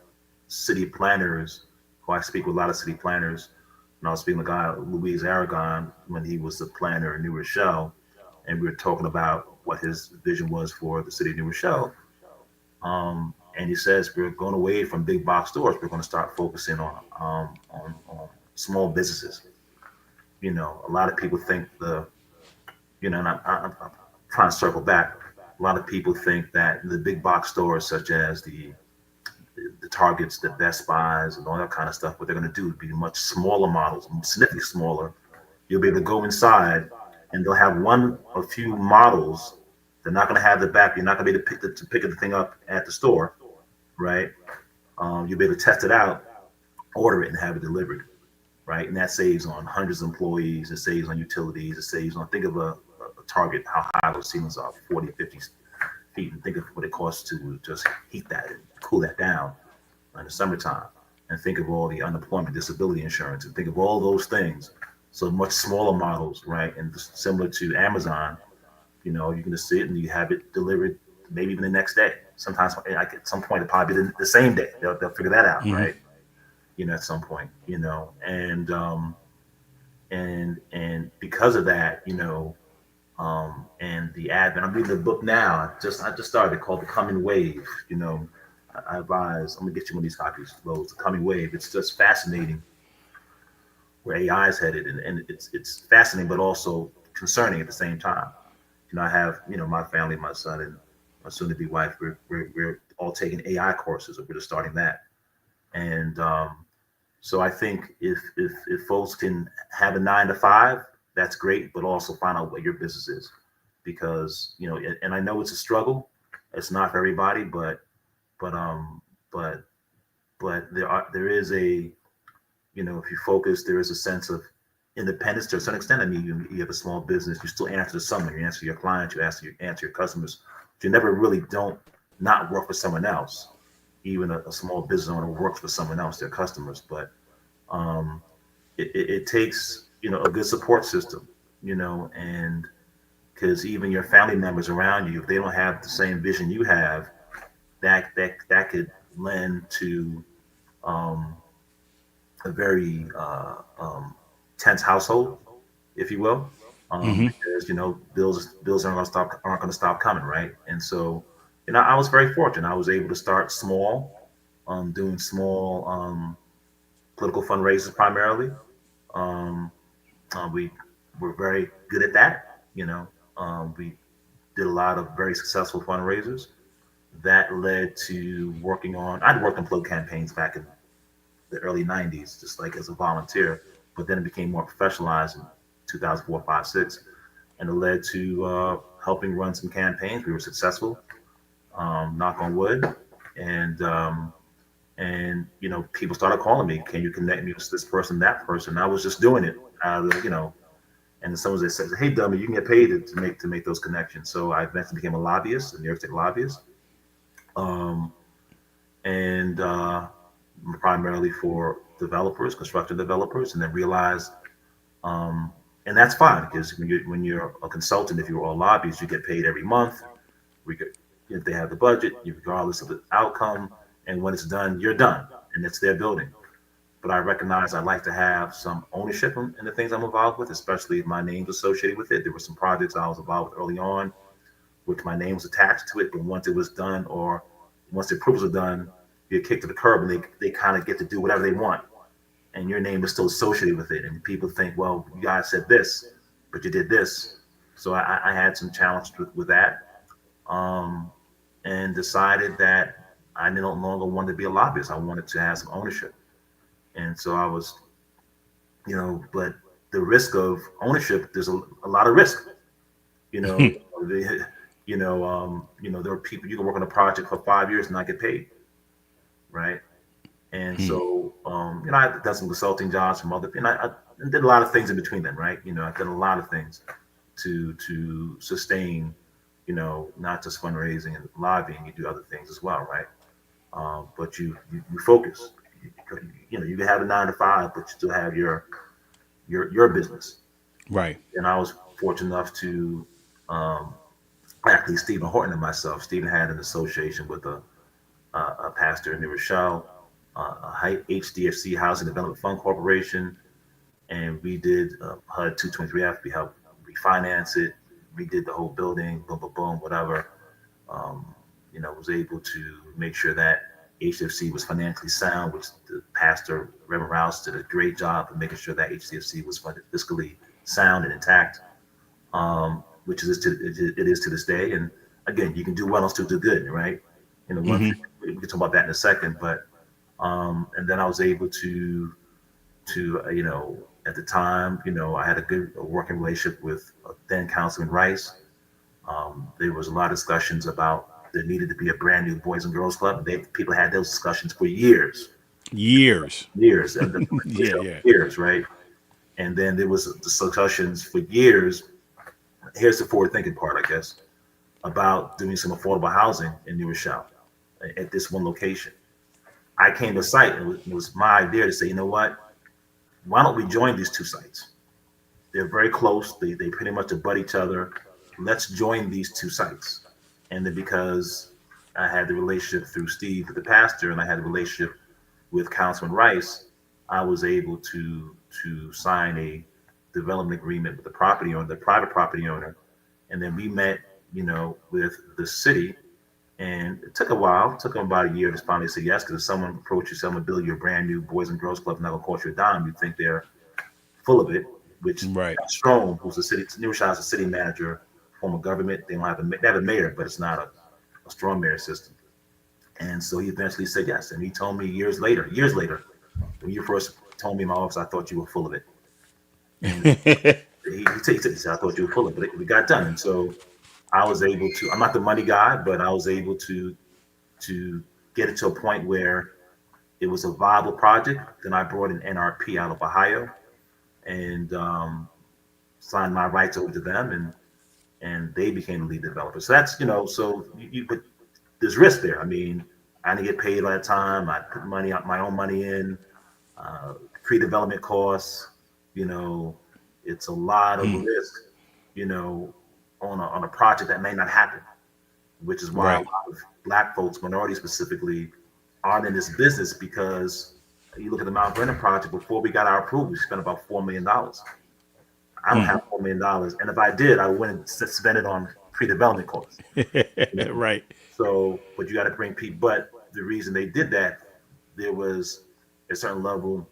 city planners, who I speak with a lot of city planners, and I was speaking to a guy, Louise Aragon, when he was the planner in New Rochelle, and we were talking about what his vision was for the city of New Rochelle. And he says we're going away from big box stores. We're going to start focusing on small businesses. A lot of people think and I'm trying to circle back. A lot of people think that the big box stores, such as the Targets, the Best Buys, and all that kind of stuff, what they're going to do would be much smaller models, significantly smaller. You'll be able to go inside, and they'll have a few models. They're not going to have the back. You're not going to be able to pick the thing up at the store, right? You'll be able to test it out, order it, and have it delivered, right? And that saves on hundreds of employees. It saves on utilities. It saves on, think of a Target, how high those ceilings are, 40, 50 feet, and think of what it costs to just heat that and cool that down in the summertime. And think of all the unemployment, disability insurance, and think of all those things. So much smaller models, right? And similar to Amazon, you can just sit and you have it delivered maybe even the next day. Sometimes, like at some point, it'll probably be the same day. They'll figure that out, Hmm. right? At some point, and because of that, and the advent. I'm reading the book now. I just started, called The Coming Wave. I advise. I'm gonna get you one of these copies, Lowe's. The Coming Wave. It's just fascinating where AI is headed, and it's fascinating, but also concerning at the same time. I have my family, my son, and my soon-to-be wife. We're all taking AI courses, or we're just starting that. And so I think if folks can have a 9 to 5, that's great, but also find out what your business is, because and I know it's a struggle. It's not for everybody, but but there is a if you focus, there is a sense of independence to a certain extent. I mean, you have a small business, you still answer to someone, you answer your clients, you answer your customers. But you never really don't not work for someone else. Even a small business owner works for someone else, their customers. But um, it takes a good support system, and because even your family members around you, if they don't have the same vision you have, that could lend to um, a very tense household, if you will, Hmm. because bills aren't going to stop coming, right? And so, I was very fortunate. I was able to start small, doing small political fundraisers primarily. Um, we were very good at that. We did a lot of very successful fundraisers. That led to working on. I'd worked on political campaigns back in the early 90s, just like as a volunteer. But then it became more professionalized in 2004, 5, 6. And it led to helping run some campaigns. We were successful, knock on wood. And, people started calling me, can you connect me with this person, that person? I was just doing it out of, and someone they said, hey, dummy, you can get paid to make those connections. So I eventually became a lobbyist, a New York State lobbyist. And primarily for developers, construction developers, and then realized, and that's fine because when you're a consultant, if you're all lobbyists, you get paid every month. If they have the budget, regardless of the outcome, and when it's done, you're done, and it's their building. But I recognize I'd like to have some ownership in the things I'm involved with, especially if my name's associated with it. There were some projects I was involved with early on, which my name was attached to it, but once it was done, or once the approvals are done, you get kicked to the curb, and they kind of get to do whatever they want, and your name is still associated with it. And people think, well, you guys said this, but you did this. So I had some challenges with that, and decided that I no longer wanted to be a lobbyist. I wanted to have some ownership. And so I was, but the risk of ownership, there's a lot of risk, there are people, you can work on a project for 5 years and not get paid. Right. And so, I've done some consulting jobs from other, I did a lot of things in between them. Right. I've done a lot of things to sustain, not just fundraising and lobbying, you do other things as well. Right. But you focus. You can have a 9 to 5, but you still have your business. Right. And I was fortunate enough to, actually Stephen Horton and myself, Stephen had an association with a pastor in New Rochelle, HDFC Housing Development Fund Corporation. And we did HUD 223F. We helped refinance it. We did the whole building, boom, boom, boom, whatever. Was able to make sure that HDFC was financially sound, which the pastor, Reverend Rouse, did a great job of making sure that HDFC was fiscally sound and intact, which it is to this day. And again, you can do well and still do good, right? One thing, we can talk about that in a second, but and then I was able to at the time, I had a good working relationship with then Councilman Rice. There was a lot of discussions about there needed to be a brand new Boys and Girls Club. People had those discussions for years. Years. And years, right? And then there was discussions for years. Here's the forward thinking part, I guess, about doing some affordable housing in New Rochelle at this one location. I came to site, and it was my idea to say, you know what? Why don't we join these two sites? They're very close. They pretty much abut each other. Let's join these two sites. And then because I had the relationship through Steve, the pastor, and I had a relationship with Councilman Rice, I was able to sign a development agreement with the property owner, the private property owner. And then we met, with the city. And it took a while. It took them about a year to finally say yes, because if someone approaches you, I'm going to build you a brand new Boys and Girls Club, not going to cost you a dime, you think they're full of it, which right. Strome, who's the city, New Rochelle is a city manager, form of government. They have a mayor, but it's not a strong mayor system. And so he eventually said yes. And he told me years later, when you first told me in my office, I thought you were full of it. And he said, I thought you were full of it, but we got done. And so I was able to, I'm not the money guy, but I was able to get it to a point where it was a viable project. Then I brought an NRP out of Ohio and signed my rights over to them, and they became the lead developer. So that's, but there's risk there. I mean, I didn't get paid all the time. I put my own money in, pre-development costs, it's a lot of risk, on a project that may not happen, which is why right. a lot of Black folks, minorities specifically, aren't in this business, because you look at the Mount Vernon project, before we got our approval, we spent about $4 million. I don't have $4 million. And if I did, I wouldn't spend it on pre-development costs. Right. So, but you got to bring people. But the reason they did that, there was a certain level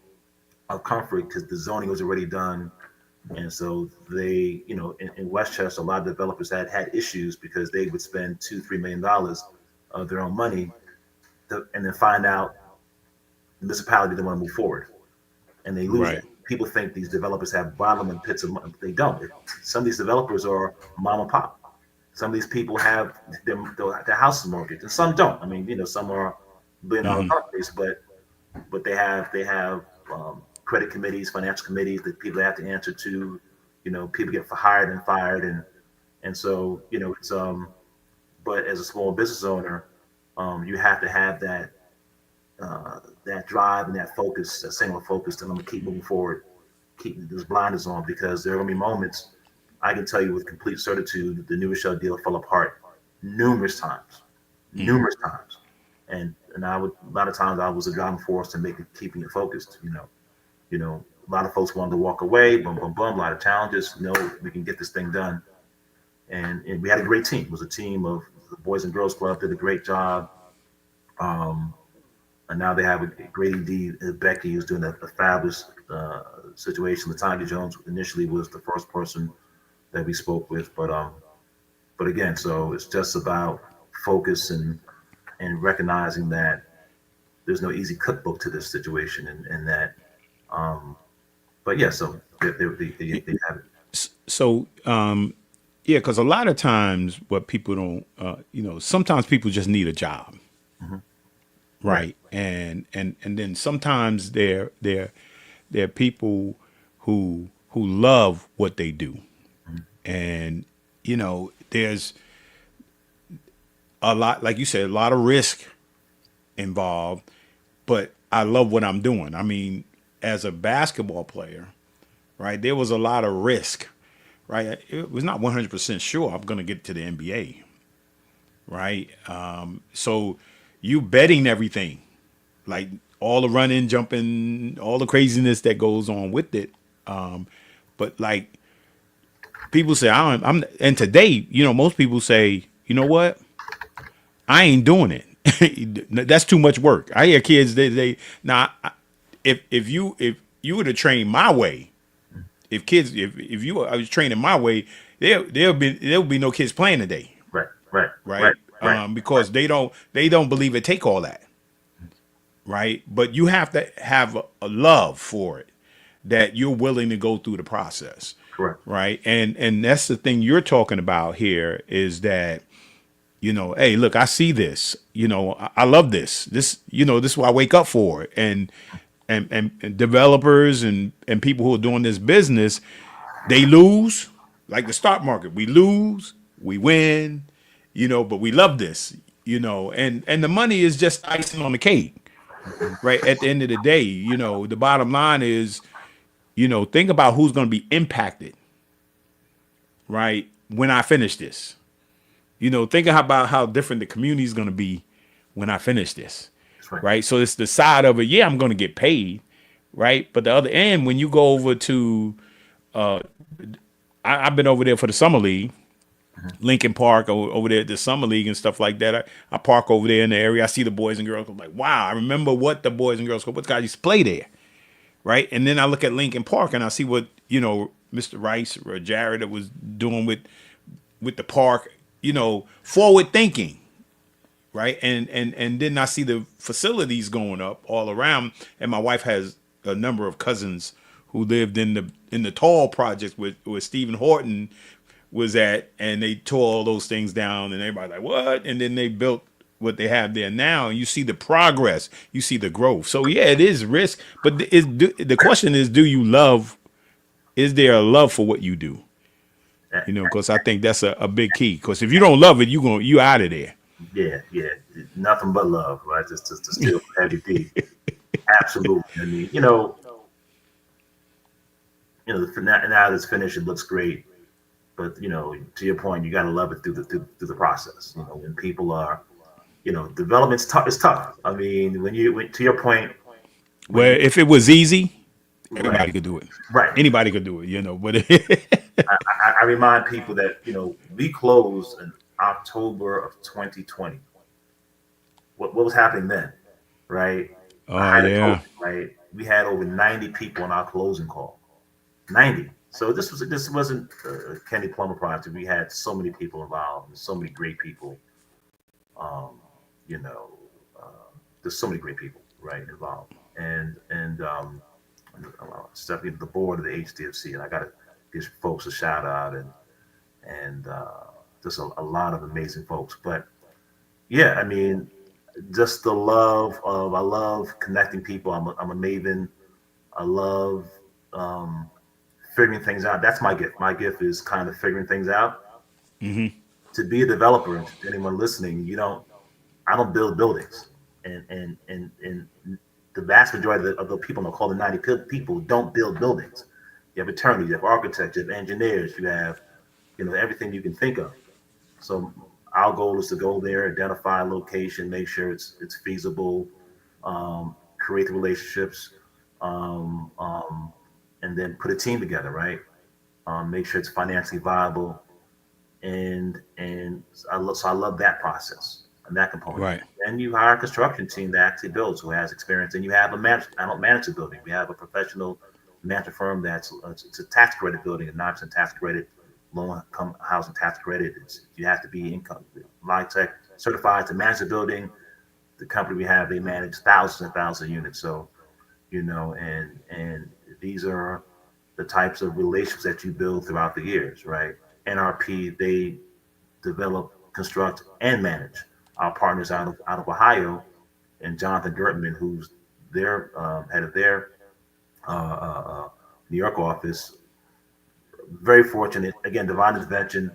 of comfort because the zoning was already done. And so they, in Westchester, a lot of developers had issues because they would spend $2-3 million of their own money and then find out municipality didn't want to move forward, and they lose Right. it. People think these developers have bottomless pits of money. They don't. Some of these developers are mom and pop. Some of these people have their houses mortgaged, and some don't. I mean, some are billion-dollar companies, but they have credit committees, financial committees that people have to answer to. People get hired and fired, and so it's But as a small business owner, you have to have that drive and that focus, that single focus, to keep moving forward, keep those blinders on, because there are going to be moments. I can tell you with complete certitude that the New Rochelle deal fell apart numerous times, and a lot of times I was a driving force to keeping it focused. A lot of folks wanted to walk away, boom, boom, boom, a lot of challenges. No, we can get this thing done, and we had a great team. It was a team of the Boys and Girls Club did a great job. And now they have a great ED, Becky, who's doing a fabulous situation. Latanya Jones initially was the first person that we spoke with, but again, so it's just about focus and recognizing that there's no easy cookbook to this situation, and that, but yeah, so they have it. So, yeah, because a lot of times what people don't, sometimes people just need a job. Right. And then sometimes they're people who love what they do. And, there's a lot, like you said, a lot of risk involved, but I love what I'm doing. I mean, as a basketball player, right, there was a lot of risk, right? It was not 100% sure I'm going to get to the NBA, right? So you betting everything, like all the running, jumping, all the craziness that goes on with it. But like people say, and today, most people say, you know what? I ain't doing it. That's too much work. I hear kids, if you were to train my way, if I was training my way, there'll be no kids playing today. Right. Because they don't believe it take all that. Right. But you have to have a love for it, that you're willing to go through the process. Correct. Right. And that's the thing you're talking about here, is that, hey, look, I see this, I love this. This is what I wake up for. And developers and people who are doing this business, they lose, like the stock market. We lose, we win, but we love this, and the money is just icing on the cake. Right. At the end of the day, the bottom line is, think about who's going to be impacted. Right. When I finish this, think about how different the community is going to be when I finish this. Right. So it's the side of it. Yeah, I'm going to get paid. Right. But the other end, when you go over to, I've been over there for the summer league, Lincoln Park, over there at the summer league and stuff like that. I park over there in the area. I see the Boys and Girls Club. I'm like, wow, I remember what the Boys and Girls Club, what guys used to play there. Right. And then I look at Lincoln Park and I see what, Mr. Rice or Jared was doing with the park, forward thinking. Right. And then I see the facilities going up all around. And my wife has a number of cousins who lived in the tall projects where Stephen Horton was at, and they tore all those things down, and everybody's like, what? And then they built what they have there now, and you see the progress, you see the growth. So yeah, it is risk, but the question is, is there a love for what you do? Because I think that's a big key. Because if you don't love it, you out of there. Yeah, nothing but love, right? Just to steal heavy D. Absolutely. I mean, now that it's finished, it looks great. But to your point, you got to love it through the process. When people are, development's tough. It's tough. I mean, to your point. Well, if it was easy, everybody could do it. Right. Anybody could do it. But I remind people that we closed in October of 2020. What was happening then, right? Oh yeah. Right. We had over 90 people on our closing call. 90. So this wasn't a Kenneth Plummer project. We had so many people involved, and so many great people. There's so many great people, right, involved, and stepping to the board of the HDFC, and I got to give folks a shout out and just a lot of amazing folks. But yeah, I mean, just the love of I love connecting people. I'm a maven. I love um, figuring things out. That's my gift. My gift is kind of figuring things out. To be a developer, and to anyone listening, I don't build buildings, and the vast majority of the people, call the 90 people, don't build buildings. You have attorneys, you have architects, you have engineers, you have everything you can think of. So our goal is to go there, identify a location, make sure it's feasible, create the relationships, um, um, and then put a team together, right? Make sure it's financially viable, and I love that process and that component. Right. Then you hire a construction team that actually builds, who has experience, and you have a manage. I don't manage the building. We have a professional management firm that's it's a tax credit building, a 9% tax credit, low income housing tax credit. You have to be income tech certified to manage the building. The company we have, they manage thousands and thousands of units. So and these are the types of relationships that you build throughout the years, right? NRP, they develop, construct, and manage. Our partners out of Ohio, and Jonathan Gertman, who's their head of their uh, uh, uh, New York office. Very fortunate. Again, divine intervention.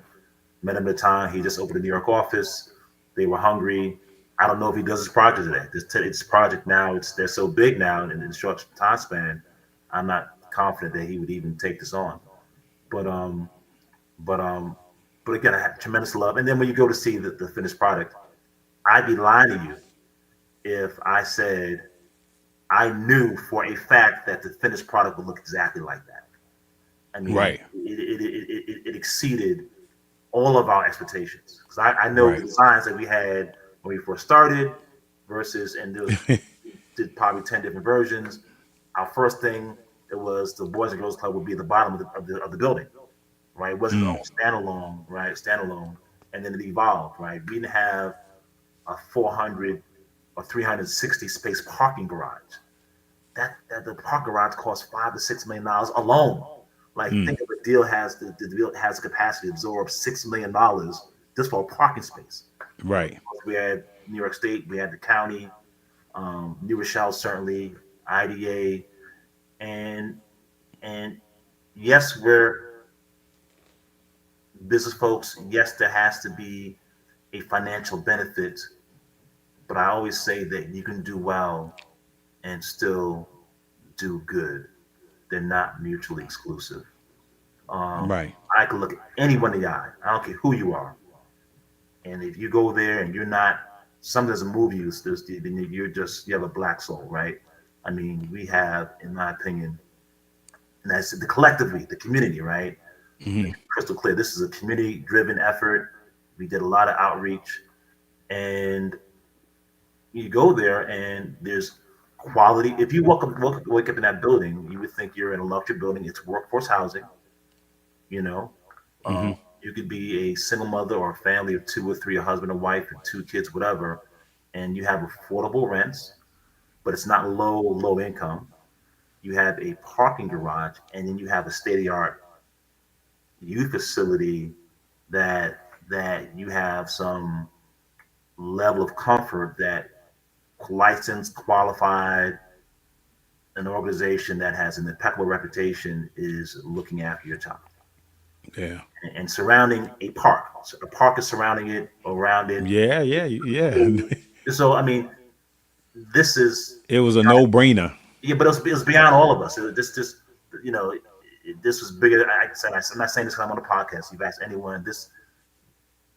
Met him at the time. He just opened a New York office. They were hungry. I don't know if he does his project today. This project now, they're so big now in the short time span. I'm not confident that he would even take this on. But but um, but again, I have tremendous love. And then when you go to see the finished product, I'd be lying to you if I said I knew for a fact that the finished product would look exactly like that. I mean, Right. it exceeded all of our expectations. Because I know the Right. designs that we had when we first started versus, and there was, did probably 10 different versions. Our first thing, it was the Boys and Girls Club would be at the bottom of the building, right? It wasn't all standalone, right? Standalone. And then it evolved, right? We didn't have a 400 or 360 space parking garage. That the parking garage costs $5 to $6 million alone. Like, think of a deal the deal has the capacity to absorb $6 million just for a parking space. Right. We had New York State, we had the county, New Rochelle certainly, IDA, and yes, we're business folks. Yes, there has to be a financial benefit, but I always say that you can do well and still do good. They're not mutually exclusive. Right. I can look at anyone in the eye. I don't care who you are. And if you go there and you're not, something doesn't move you, then you have a black soul, right? I mean, we have, in my opinion, and that's collectively, the community, right? Crystal clear. This is a community-driven effort. We did a lot of outreach, and you go there and there's quality. If you wake up in that building, you would think you're in a luxury building. It's workforce housing. You know, you could be a single mother or a family of two or three, a husband and wife and two kids, whatever, and you have affordable rents, but it's not low income. You have a parking garage, and then you have a state-of-the-art youth facility that you have some level of comfort that licensed, qualified, an organization that has an impeccable reputation is looking after your child. Yeah. And surrounding a park. So the park is surrounding it, around it. Yeah. Yeah. Yeah. So, I mean, this is, It was a no-brainer. yeah, but it was beyond all of us. You know, this was bigger. I'm not saying this because I'm on a podcast. You've asked anyone this,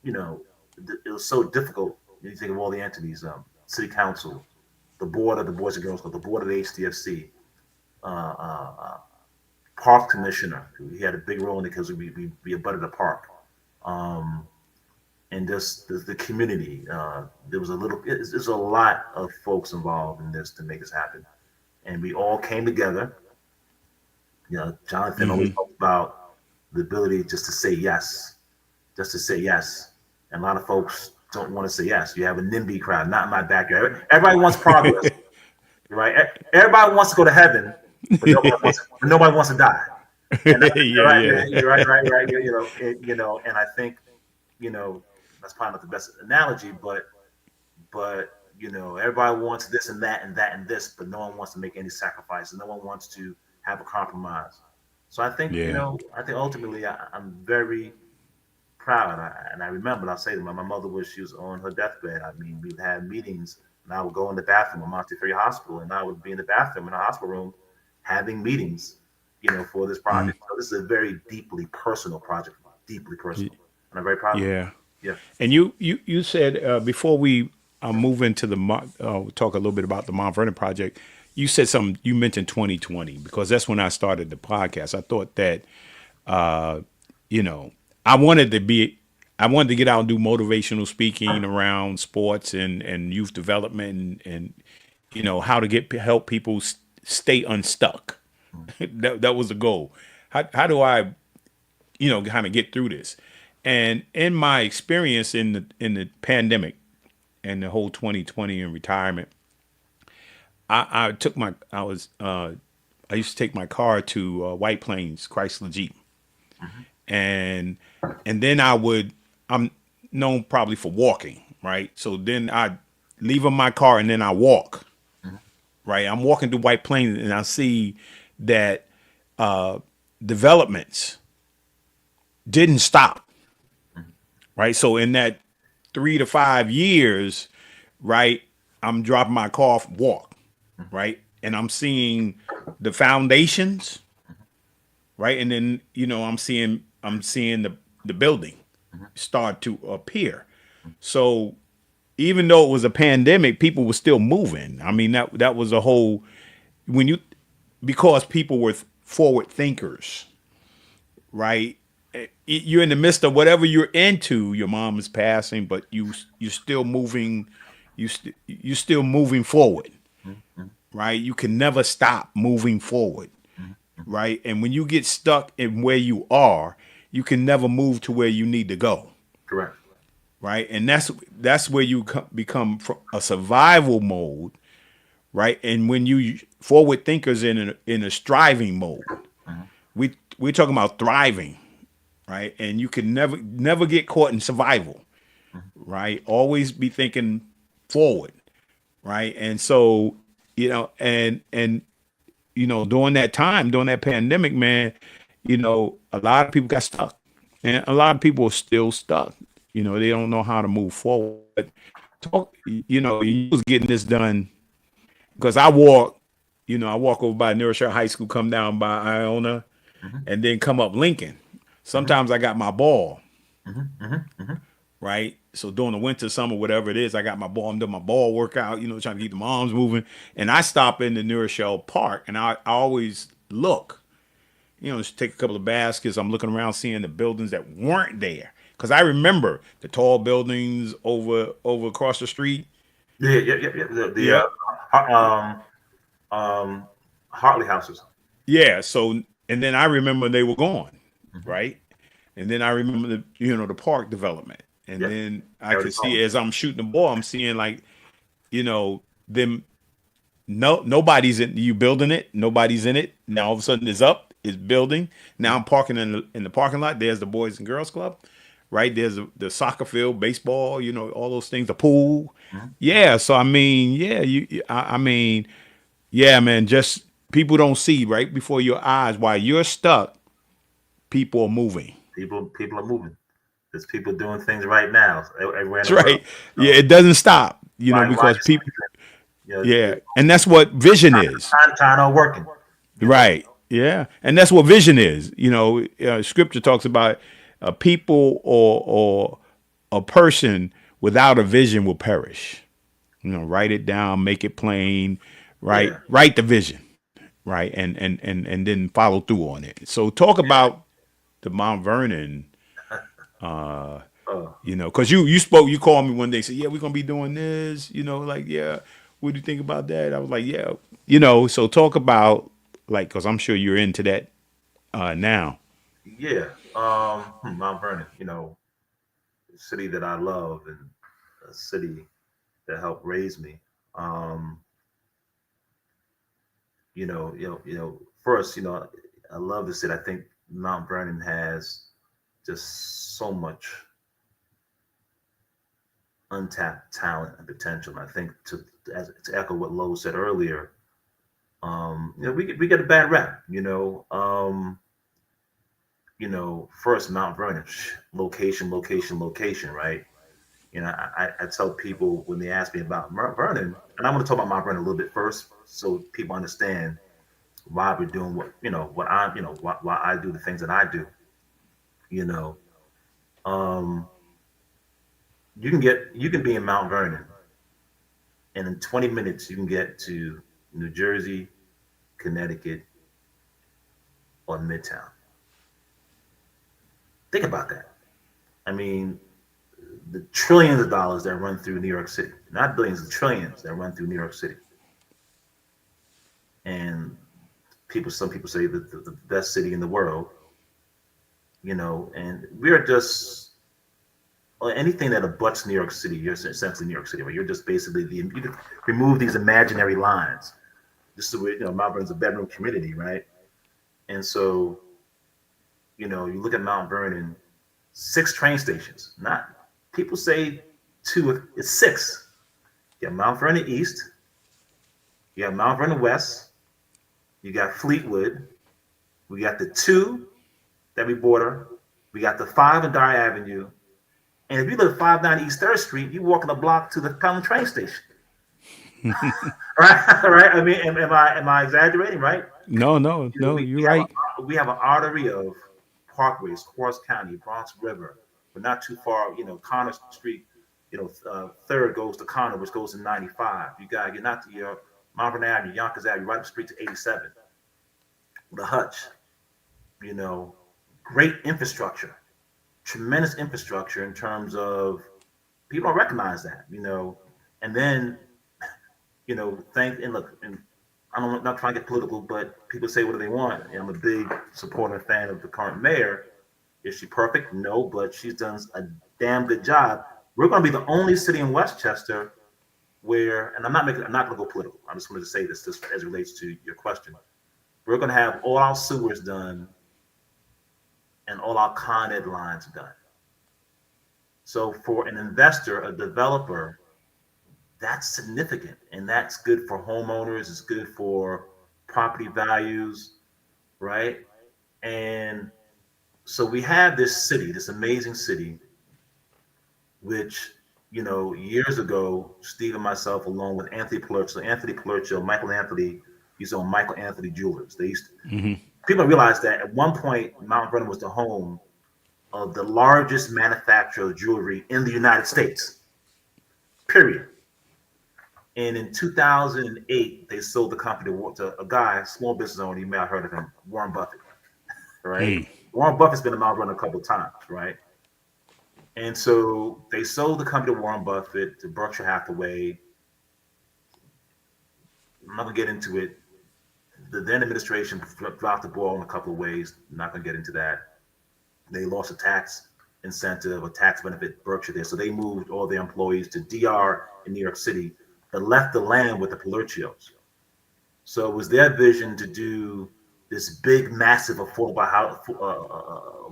it was so difficult. You think of all the entities, city council, the board of the Boys and Girls Club, the board of the HDFC, park commissioner. He had a big role in it because we abutted the park. And just the community. There's a lot of folks involved in this to make this happen. And we all came together. Jonathan always talked about the ability just to say yes. And a lot of folks don't want to say yes. You have a NIMBY crowd, not in my backyard. Everybody wants progress. right? Everybody wants to go to heaven, but nobody wants to die. And Yeah, right, yeah. you're right. And I think, that's probably not the best analogy, but everybody wants this and that and that and this, but no one wants to make any sacrifices. No one wants to have a compromise. So I think, Yeah. I think ultimately I'm very proud. And I remember, I'll say to my mother she was on her deathbed. I mean, we'd had meetings, and I would go in the bathroom at Montefiore Hospital, and I would be in the bathroom in the hospital room having meetings, for this project. So this is a very deeply personal project, deeply personal, and I'm very proud of it. Yeah. Yeah. And you said before we move into the talk a little bit about the Mount Vernon project, you said something. You mentioned 2020 because that's when I started the podcast. I thought that you know I wanted to get out and do motivational speaking around sports and youth development and how to help people stay unstuck. That was the goal. How do I kind of get through this? And in my experience in the pandemic and the whole 2020 and retirement, I used to take my car to White Plains Chrysler Jeep, and then I'm known probably for walking, right? So then I leave in my car and then I walk, right? I'm walking to White Plains and I see that developments didn't stop, right? So in that 3 to 5 years, right, I'm dropping my car off, walk, right, and I'm seeing the foundations, right, and then I'm seeing the building start to appear. So even though it was a pandemic, people were still moving. I mean that was a whole because people were forward thinkers, right? You're in the midst of whatever you're into. Your mom is passing, but you're still moving. You're still moving forward, right? You can never stop moving forward, right? And when you get stuck in where you are, you can never move to where you need to go, Correct. right? And that's where you become a survival mode, right? And when you forward thinkers in a striving mode, we're talking about thriving, right? And you can never get caught in survival, right? Always be thinking forward, right? And so, during that time, during that pandemic, man, a lot of people got stuck, and a lot of people are still stuck. They don't know how to move forward. You was getting this done because I walk over by New Rochelle High School, come down by Iona, and then come up Lincoln. Sometimes I got my ball, right? So during the winter, summer, whatever it is, I got my ball. I'm doing my ball workout, trying to keep the arms moving. And I stop in the New Rochelle Park, and I always look, just take a couple of baskets. I'm looking around, seeing the buildings that weren't there. Because I remember the tall buildings over across the street. Yeah. Hartley houses. Yeah. So, and then I remember they were gone, right? And then I remember the park development. And then I could see as I'm shooting the ball, I'm seeing them. Nobody's in you building it. Nobody's in it. Now all of a sudden it's up. It's building. Now I'm parking in the parking lot. There's the Boys and Girls Club, right? There's the soccer field, baseball. All those things. The pool. Yeah. So I mean, yeah. I mean, yeah, man. Just people don't see right before your eyes while you're stuck. People are moving. People are moving. There's people doing things right now. Everywhere in the That's right. world. Yeah, it doesn't stop. Because people. Yeah, and that's what vision is. Time on working. Right. Yeah, and that's what vision is. Scripture talks about a people or a person without a vision will perish. Write it down, make it plain. Right. Yeah. Write the vision. Right, and then follow through on it. So talk about the Mount Vernon. Because you called me one day, said, yeah, we're gonna be doing this. Yeah. What do you think about that? I was like, yeah, so talk about because I'm sure you're into that now. Yeah. Mount Vernon, a city that I love and a city that helped raise me. First, I love the city. I think Mount Vernon has just so much untapped talent and potential. And I think to echo what Lowe said earlier, we get a bad rep. First Mount Vernon, location, location, location, right? I tell people when they ask me about Mount Vernon, and I'm going to talk about Mount Vernon a little bit first, so people understand why we're doing why I do the things that I do. You know, um, you can be in Mount Vernon, and in 20 minutes you can get to New Jersey, Connecticut, or Midtown. Think about that. I mean, the trillions of dollars that run through New York City, not billions, the trillions that run through New York City. And some people say that the best city in the world, and we're just, anything that abuts New York City, you're essentially New York City, right? You're just basically you remove these imaginary lines. This is where, Mount Vernon's a bedroom community, right? And so, you look at Mount Vernon, 6 train stations. Not people say 2, it's 6. You have Mount Vernon East, you have Mount Vernon West, you got Fleetwood, we got the 2 that we border, we got the 5 on Dyer Avenue, and if you live 59 East 3rd Street, you walking a block to the Pelham train station. Right, right. I mean, am I exaggerating? Right? No, you're right. We have an artery of parkways, Cross County, Bronx River, but not too far. Connor Street. Third goes to Connor, which goes to 95. You got to get not to your Mount Vernon Avenue, Yonkers Avenue, right up the street to 87. The Hutch. Great infrastructure, tremendous infrastructure in terms of people don't recognize that. And then and I'm not trying to get political, but people say what do they want. And I'm a big supporter and fan of the current mayor. Is she perfect? No, but she's done a damn good job. We're going to be the only city in Westchester where, and I'm not going to go political. I just wanted to say this just as it relates to your question. We're going to have all our sewers done and all our Con Ed lines done. So for an investor, a developer, that's significant, and that's good for homeowners. It's good for property values, right? And so we have this city, this amazing city, which years ago, Steve and myself, along with Anthony Palercio, Michael Anthony, used to own Michael Anthony Jewelers. People realize that at one point, Mount Vernon was the home of the largest manufacturer of jewelry in the United States. Period. And in 2008, they sold the company to a guy, small business owner. You may have heard of him, Warren Buffett, right? Warren Buffett's been in Mount Vernon a couple of times, right? And so they sold the company to Warren Buffett, to Berkshire Hathaway. I'm not going to get into it. The then administration dropped the ball in a couple of ways. I'm not going to get into that. They lost a tax incentive, a tax benefit, Berkshire there. So they moved all their employees to DR in New York City, but left the land with the Palercios. So it was their vision to do this big, massive, affordable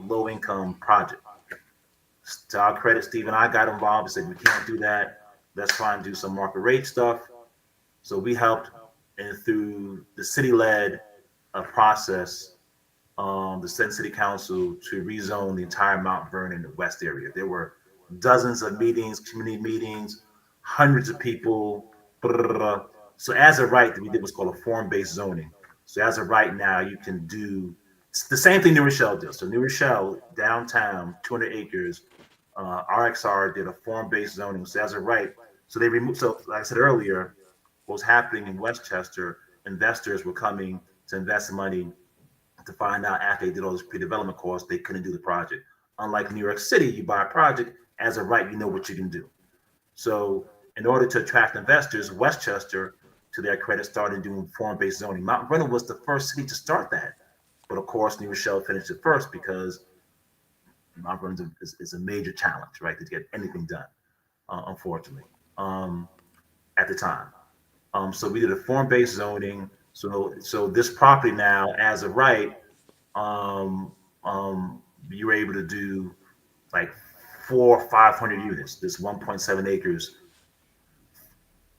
low-income project. To our credit, Steve and I got involved and said, we can't do that. Let's try and do some market rate stuff. So we helped, and through the city led a process, the City Council to rezone the entire Mount Vernon West area. There were dozens of meetings, community meetings, hundreds of people. So as of right, we did what's called a form-based zoning. So as of right now, you can do the same thing New Rochelle did. So New Rochelle, downtown, 200 acres, RXR did a form-based zoning. So as of right, so they removed, so like I said earlier, what was happening in Westchester, investors were coming to invest money to find out after they did all this pre-development costs, they couldn't do the project. Unlike New York City, you buy a project, as of right, you know what you can do. So in order to attract investors, Westchester, to their credit, started doing form-based zoning. Mount Vernon was the first city to start that. But of course, New Rochelle finished it first because Mount Vernon is a major challenge, right, to get anything done, unfortunately, at the time. So we did a form-based zoning. So this property now, as of right, um, you were able to do like 400 or 500 units. This 1.7 acres,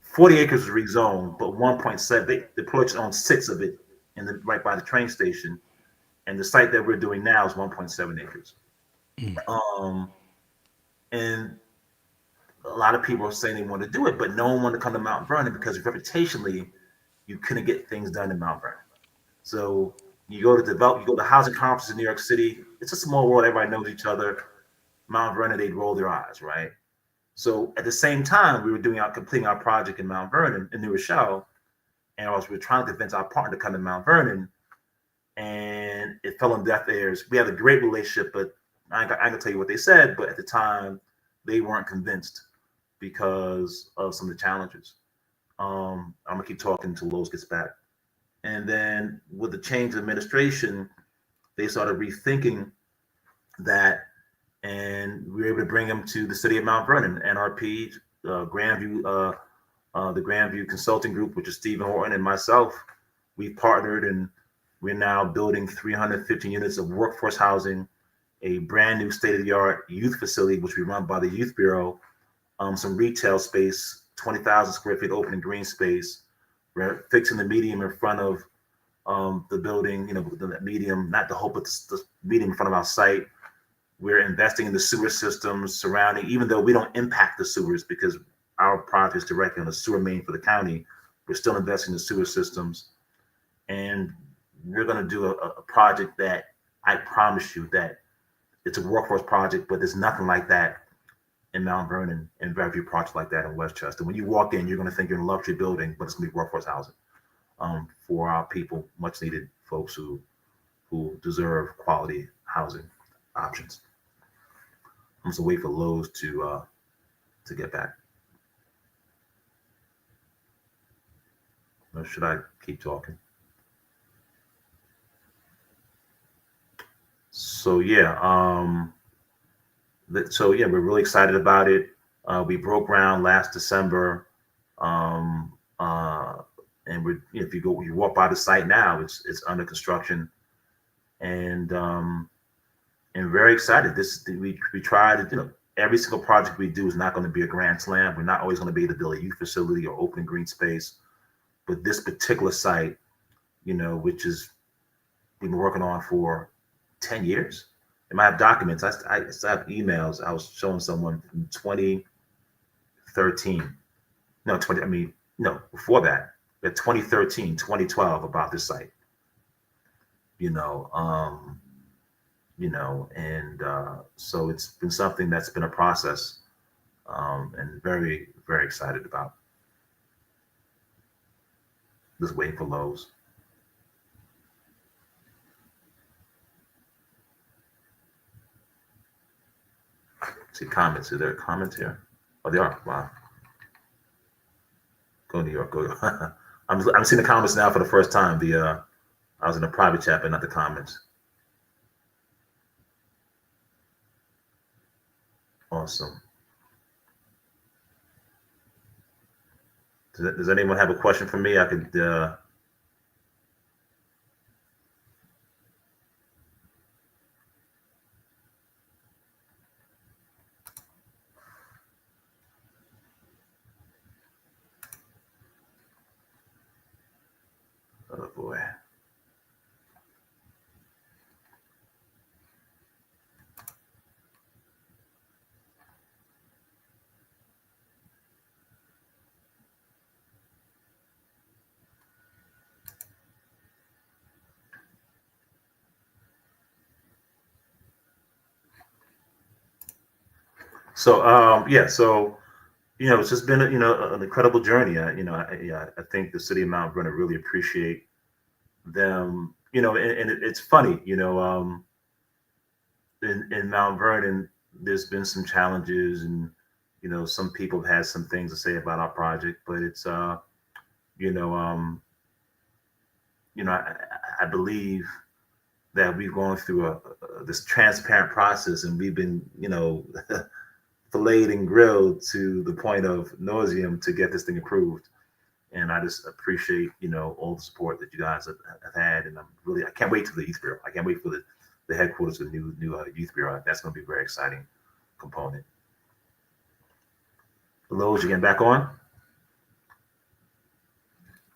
40 acres is rezoned, but 1.7, the project owns 6 of it right by the train station. And the site that we're doing now is 1.7 acres. Um, and a lot of people are saying they want to do it, but no one wanted to come to Mount Vernon because reputationally, you couldn't get things done in Mount Vernon. So you go to housing conferences in New York City. It's a small world. Everybody knows each other. Mount Vernon, they'd roll their eyes, right? So at the same time, we were completing our project in Mount Vernon, in New Rochelle, and we were trying to convince our partner to come to Mount Vernon, and it fell on deaf ears. We had a great relationship, but I can tell you what they said, but at the time, they weren't convinced because of some of the challenges. I'm gonna keep talking until Lowe's gets back. And then with the change of administration, they started rethinking that, and we were able to bring them to the city of Mount Vernon, NRP, Grandview, the Grandview Consulting Group, which is Stephen Horton and myself. We partnered, and we're now building 315 units of workforce housing, a brand new state-of-the-art youth facility, which we run by the Youth Bureau, some retail space, 20,000 square feet open and green space. We're fixing the medium in front of the building, the medium, not the whole, but the medium in front of our site. We're investing in the sewer systems surrounding, even though we don't impact the sewers because our project is directly on the sewer main for the county, we're still investing in the sewer systems. And we're going to do a project that I promise you that it's a workforce project, but there's nothing like that in Mount Vernon and very few projects like that in Westchester. When you walk in, you're going to think you're in a luxury building, but it's going to be workforce housing for our people, much needed folks who deserve quality housing options. I'm just waiting for Lowe's to get back. Or should I keep talking? So yeah, we're really excited about it. We broke ground last December, and if you walk by the site now, it's under construction, and very excited. We try to, every single project we do is not going to be a grand slam. We're not always going to be able to build a youth facility or open green space, but this particular site, which is we've been working on for 10 years. It might have documents. I still have emails. I was showing someone from 2013. Before that, 2013, 2012 about this site. So it's been something that's been a process, and very, very excited about. Just waiting for Lowe's. See comments. Is there comments here? Oh, they are. Wow. Go New York. Go. I'm seeing the comments now for the first time. I was in a private chat, but not the comments. Awesome. Does anyone have a question for me? I could. Oh boy. So it's just been an incredible journey. I think the city of Mount Vernon really appreciate them. It's funny. In Mount Vernon, there's been some challenges, and some people have had some things to say about our project, but it's I believe that we've gone through this transparent process, and we've been filleted and grilled to the point of nauseum to get this thing approved. And I just appreciate, all the support that you guys have had. And I can't wait for the Youth Bureau. I can't wait for the headquarters of the new Youth Bureau. That's going to be a very exciting component. Lowe's, you getting back on?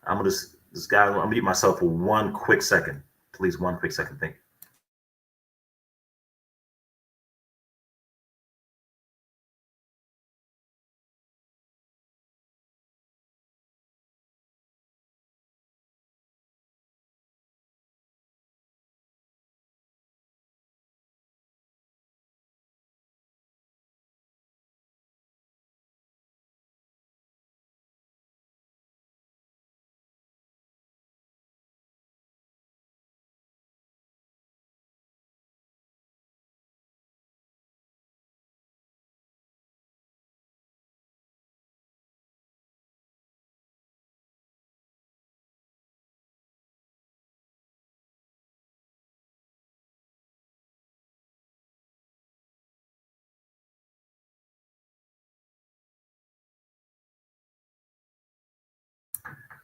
I'm going to mute myself for 1 quick second. Please, 1 quick second. Thank you.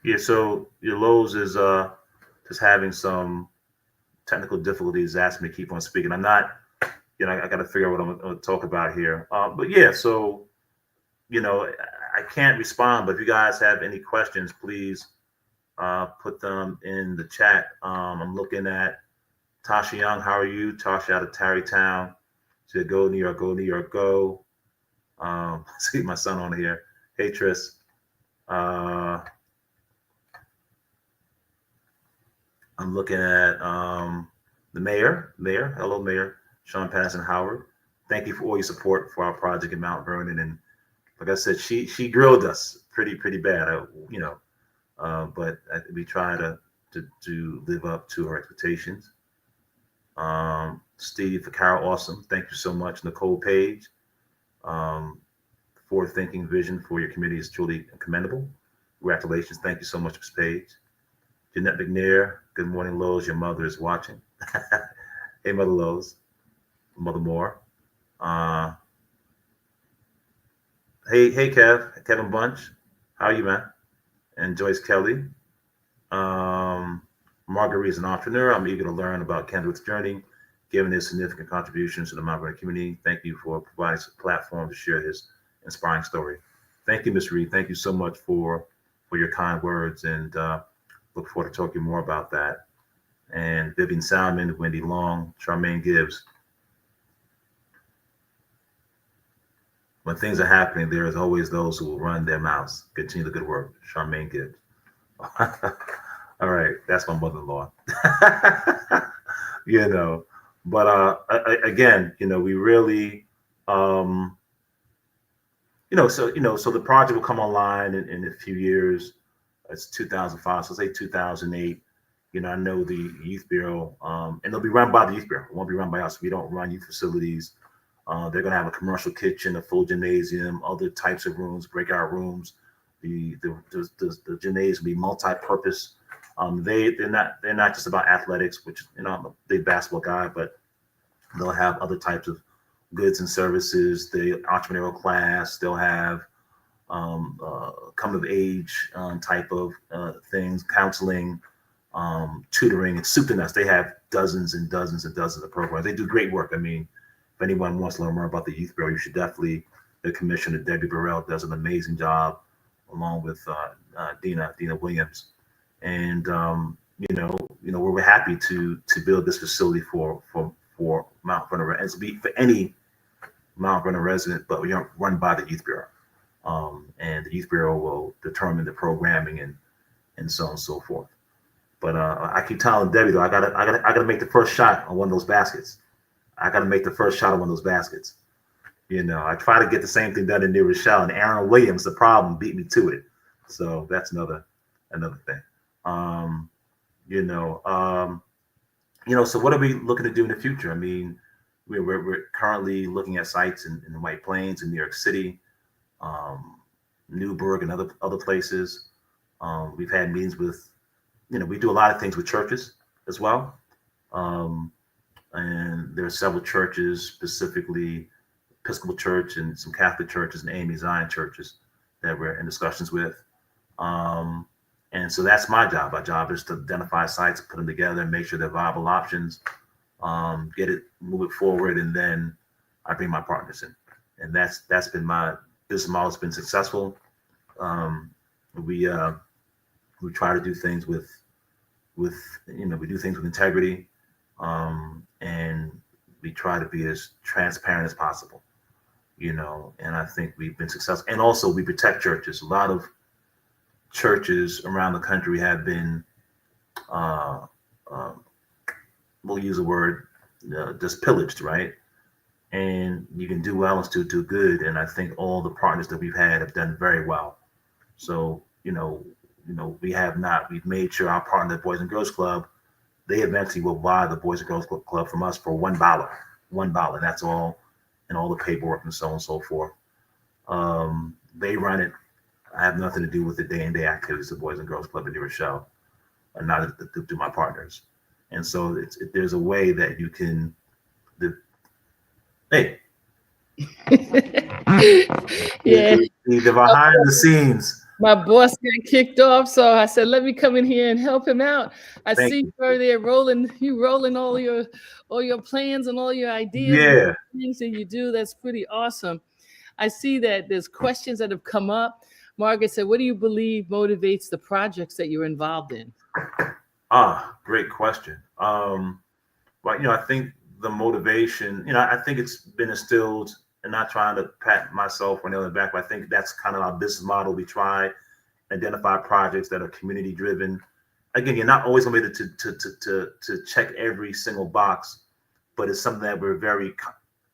Yeah, so your Lowe's is just having some technical difficulties, asking me to keep on speaking. I'm not, I got to figure out what I'm going to talk about here. But yeah, so, I can't respond, but if you guys have any questions, please put them in the chat. I'm looking at Tasha Young. How are you? Tasha out of Tarrytown. She said, go New York, go New York, go. See my son on here. Hey, Tris. I'm looking at the mayor. Hello, Mayor Sean Patterson Howard. Thank you for all your support for our project in Mount Vernon. And like I said, she grilled us pretty bad, but we try to live up to her expectations. Steve Ficaro, awesome. Thank you so much. Nicole Page, forward-thinking vision for your community is truly commendable. Congratulations. Thank you so much, Ms. Page. Jeanette McNair, good morning, Lowe's. Your mother is watching. Hey, Mother Lowe's. Mother Moore. Hey, Kevin Bunch. How are you, man? And Joyce Kelly. Marguerite is an entrepreneur. I'm eager to learn about Kendrick's journey, given his significant contributions to the Mount Vernon community. Thank you for providing a platform to share his inspiring story. Thank you, Ms. Reed. Thank you so much for your kind words, and look forward to talking more about that. And Vivian Salmon, Wendy Long, Charmaine Gibbs. When things are happening, there is always those who will run their mouths. Continue the good work. Charmaine Gibbs. All right, that's my mother-in-law. But again, we really, so the project will come online in a few years. It's 2005, so say 2008. I know the Youth Bureau, and they'll be run by the Youth Bureau. It won't be run by us. We don't run youth facilities. They're going to have a commercial kitchen, a full gymnasium, other types of rooms, breakout rooms. The gymnasium will be multi-purpose. They're not just about athletics, which I'm a big basketball guy, but they'll have other types of goods and services. The entrepreneurial class. They'll have come of age type of things, counseling, tutoring, and soup to nuts. They have dozens and dozens and dozens of programs. They do great work. I mean, if anyone wants to learn more about the Youth Bureau, you should definitely. The commissioner, Debbie Burrell, does an amazing job, along with Dina Williams. And we're happy to build this facility for Mount Vernon residents, for any Mount Vernon resident, but we are run by the Youth Bureau. And the Youth Bureau will determine the programming and so on and so forth. But I keep telling Debbie, though, I gotta make the first shot on one of those baskets. I try to get the same thing done in New Rochelle, and Aaron Williams, the problem, beat me to it. So that's another thing. So what are we looking to do in the future? I mean, we're currently looking at sites in the White Plains, in New York City, Newburgh, and other places. We've had meetings with, we do a lot of things with churches as well. And there are several churches, specifically Episcopal Church and some Catholic churches and AME Zion churches, that we're in discussions with. And so that's my job. My job is to identify sites, put them together, make sure they're viable options, move it forward, and then I bring my partners in. And that's been my business model's been successful. We try to do things with we do things with integrity, and we try to be as transparent as possible. And I think we've been successful. And also we protect churches. A lot of churches around the country have been, we'll use a word, just pillaged, right? And you can do well and still do good. And I think all the partners that we've had have done very well. So, we've made sure our partner, the Boys and Girls Club, they eventually will buy the Boys and Girls Club from us for $1. That's all, and all the paperwork and so on and so forth. They run it. I have nothing to do with the day-to-day activities of the Boys and Girls Club in New Rochelle, and not to my partners. And so there's a way that you can, hey, yeah, the behind the scenes. My boss got kicked off, so I said, "Let me come in here and help him out." I see you over there rolling all your plans and all your ideas. Yeah, and things that you do. That's pretty awesome. I see that there's questions that have come up. Margaret said, "What do you believe motivates the projects that you're involved in?" Great question. But I think the motivation, I think it's been instilled, and not trying to pat myself or nail it back, but I think that's kind of our business model. We try identify projects that are community driven. Again, you're not always going to be able to check every single box, but it's something that we're very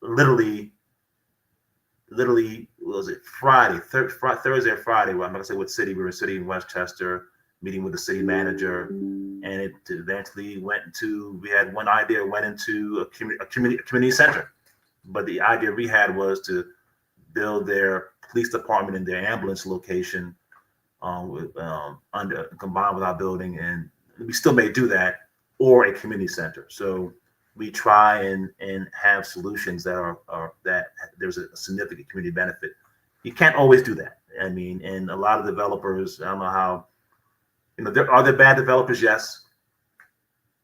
literally, was it Thursday or Friday? Well, I'm not gonna say what city. We were in a city in Westchester, meeting with the city manager, and it eventually we had one idea, went into a community center. But the idea we had was to build their police department and their ambulance location combined with our building, and we still may do that, or a community center. So we try and have solutions that are that there's a significant community benefit. You can't always do that. I mean, and a lot of developers, I don't know how, are there bad developers? Yes,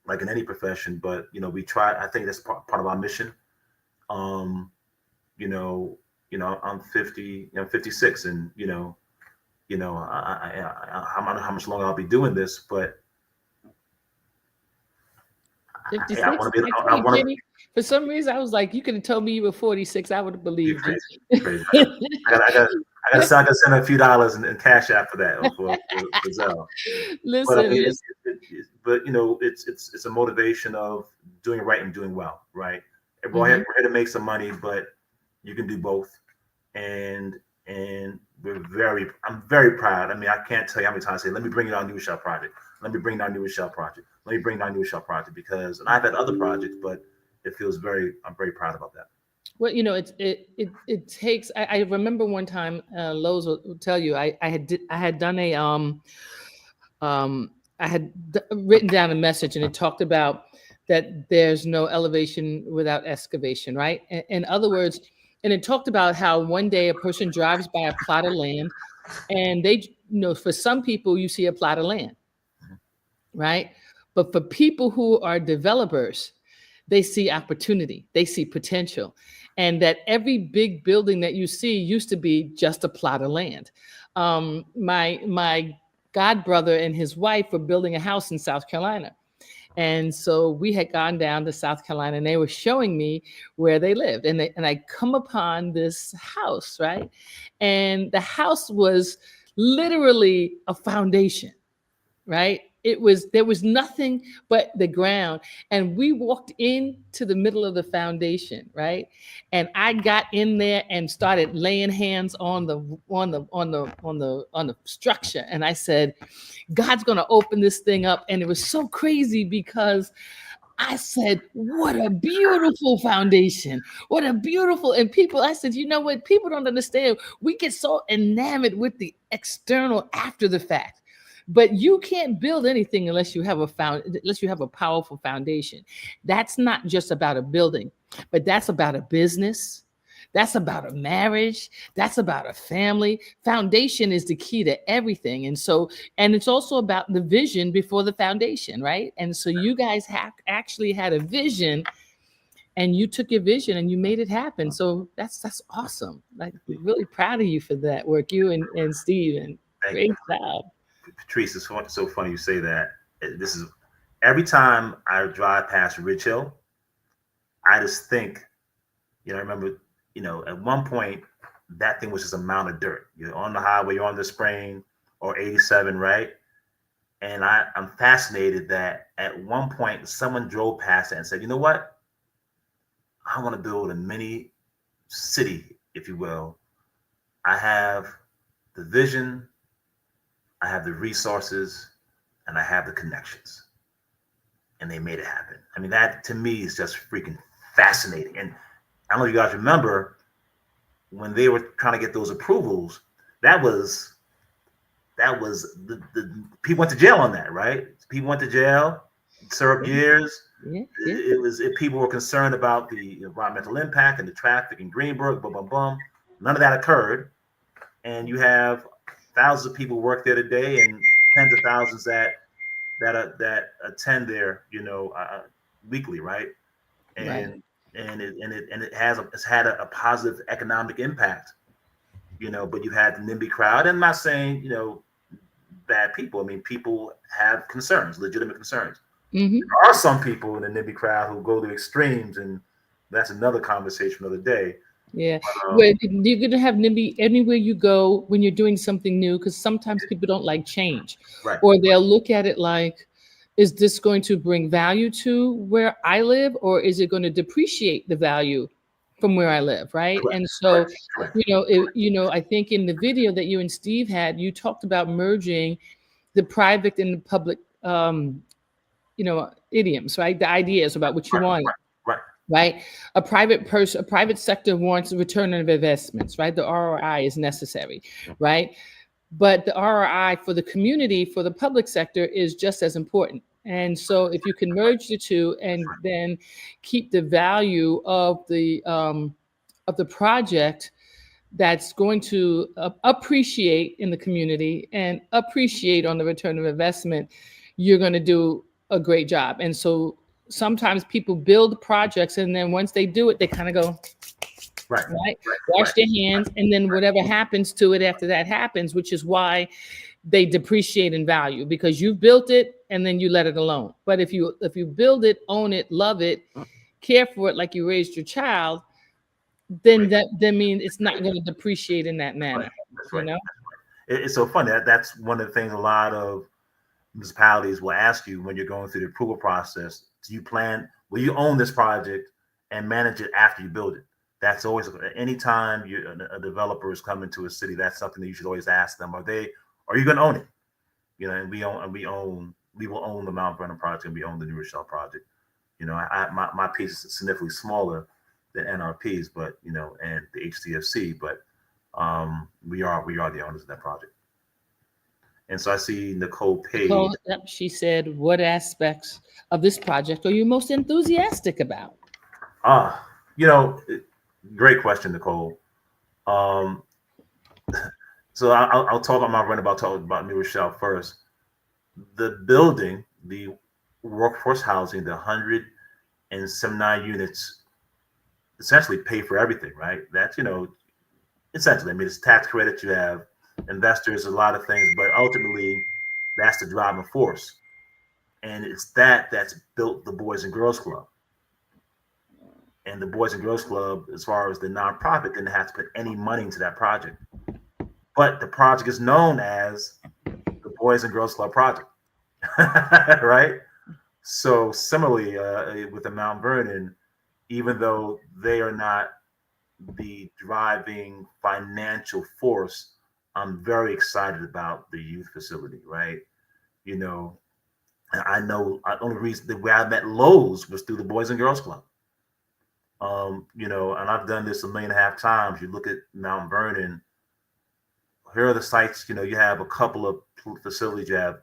like in any profession, but we try. I think that's part of our mission. I'm 50, I'm 56, and I don't know how much longer I'll be doing this, but 56. Yeah, for some reason, I was like, you could have told me you were 46. I would have believed you. Crazy. I gotta send a few dollars in cash app for that for Zelle. Listen, but it's a motivation of doing it right and doing well, right? We're here to make some money, but you can do both, and I'm very proud. I mean, I can't tell you how many times I say, "Let me bring you our New Rochelle project. Let me bring our New Rochelle project. Let me bring our New Rochelle project," because, and I've had other projects, but it feels I'm very proud about that. Well, it takes. I remember one time, Lowe's will tell you, I had done I had written down a message, and it talked about that there's no elevation without excavation, right? In other words, and it talked about how one day a person drives by a plot of land, and they, for some people, you see a plot of land, right? But for people who are developers, they see opportunity, they see potential, and that every big building that you see used to be just a plot of land. My god brother and his wife were building a house in South Carolina. And so we had gone down to South Carolina, and they were showing me where they lived. And I come upon this house, right? And the house was literally a foundation, right? There was nothing but the ground. And we walked into the middle of the foundation, right? And I got in there and started laying hands on the structure. And I said, God's going to open this thing up. And it was so crazy because I said, what a beautiful foundation. What a beautiful, and people, I said, you know what? People don't understand. We get so enamored with the external after the fact. But you can't build anything unless you have a powerful foundation. That's not just about a building, but that's about a business. That's about a marriage. That's about a family. Foundation is the key to everything. And so, and it's also about the vision before the foundation, right? And so you guys actually had a vision, and you took your vision and you made it happen. So that's awesome. Like, really proud of you for that work, you and Steve, and great job. Patrice, it's so funny you say that. This is every time I drive past Ridge Hill, I just think, I remember, at one point that thing was just a mound of dirt. You're on the highway, you're on the Spring or 87, right? And I'm fascinated that at one point someone drove past it and said, you know what? I want to build a mini city, if you will. I have the vision, I have the resources, and I have the connections. And they made it happen. I mean, that to me is just freaking fascinating. And I don't know if you guys remember when they were trying to get those approvals, that was the people went to jail on that, right? People went to jail, served years. Yeah. It was people were concerned about the environmental impact and the traffic in Greenberg, boom, boom, boom. None of that occurred. And you have thousands of people work there today, and tens of thousands that attend there, weekly, right? And it's had a positive economic impact, But you had the NIMBY crowd, and I'm not saying bad people. I mean, people have concerns, legitimate concerns. Mm-hmm. There are some people in the NIMBY crowd who go to extremes, and that's another conversation for another day. Yeah, well, you're going to have NIMBY anywhere you go when you're doing something new, because sometimes people don't like change, right? Or they'll look at it like, is this going to bring value to where I live, or is it going to depreciate the value from where I live, right? Correct. And so, Correct. I think in the video that you and Steve had, you talked about merging the private and the public, idioms, right? The ideas about what you want. Right. A private sector wants a return on investments, right? The ROI is necessary, right? But the ROI for the community, for the public sector, is just as important. And so if you can merge the two and then keep the value of the project that's going to appreciate in the community and appreciate on the return of investment, you're going to do a great job. And so sometimes people build projects, and then once they do it, they kind of go, right? Wash their hands, and then whatever happens to it after that happens, which is why they depreciate in value, because you built it and then you let it alone. But if you build it, own it, love it, care for it like you raised your child, then that means it's not going to depreciate in that manner. It's so funny. That's one of the things a lot of municipalities will ask you when you're going through the approval process. Will you own this project and manage it after you build it? That's always, anytime a developer is coming to a city, that's something that you should always ask them. Are you going to own it? And we will own the Mount Vernon project, and we own the New Rochelle project. My piece is significantly smaller than NRP's, but and the HCFC, but we are the owners of that project. And so I see Nicole Page. She said, what aspects of this project are you most enthusiastic about? Great question, Nicole. So I'll talk about my runabout, talk about New Rochelle first. The building, the workforce housing, the 179 units essentially pay for everything, right? That's, essentially, I mean, it's tax credit, you have investors, a lot of things, but ultimately that's the driving force. And it's that's built the Boys and Girls Club. And the Boys and Girls Club, as far as the nonprofit, didn't have to put any money into that project. But the project is known as the Boys and Girls Club project, right? So similarly, with the Mount Vernon, even though they are not the driving financial force, I'm very excited about the youth facility, right? I know the only reason the way I met Lowe's was through the Boys and Girls Club. And I've done this 1.5 million times. You look at Mount Vernon, here are the sites, you have a couple of facilities. You have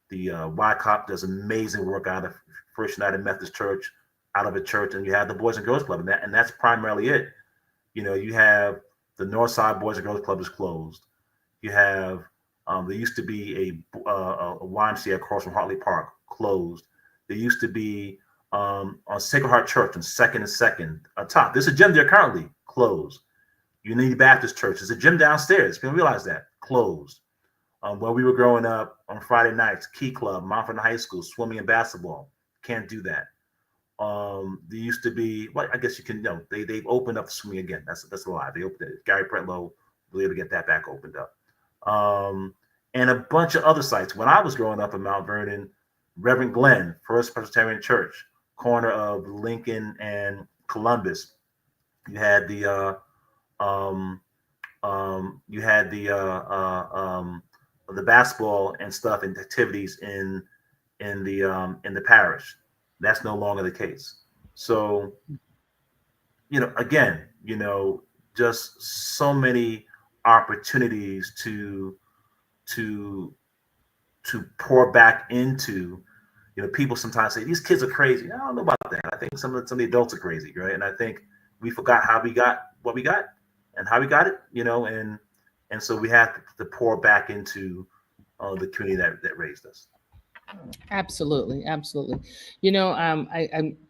the YCOP does amazing work out of First United Methodist Church, out of a church, and you have the Boys and Girls Club, and that's primarily it. You have the Northside Boys and Girls Club is closed. You have there used to be a YMCA across from Hartley Park, closed. There used to be on Sacred Heart Church on Second and Second top. There's a gym there currently, closed. Unity Baptist Church, there's a gym downstairs. People realize that, closed. When we were growing up on Friday nights, Key Club, Montford High School, swimming and basketball, can't do that. There used to be, well, I guess you can know, they've opened up swimming again. That's a lie. They opened it. Gary Pretlow was able to get that back opened up. And a bunch of other sites. When I was growing up in Mount Vernon, Reverend Glenn, First Presbyterian Church, corner of Lincoln and Columbus. You had the basketball and stuff and activities in the parish. That's no longer the case. So, again, just so many opportunities to pour back into. People sometimes say these kids are crazy. I don't know about that. I think some of the adults are crazy, right? And I think we forgot how we got what we got and how we got it, and so we have to pour back into the community that raised us. Absolutely. I've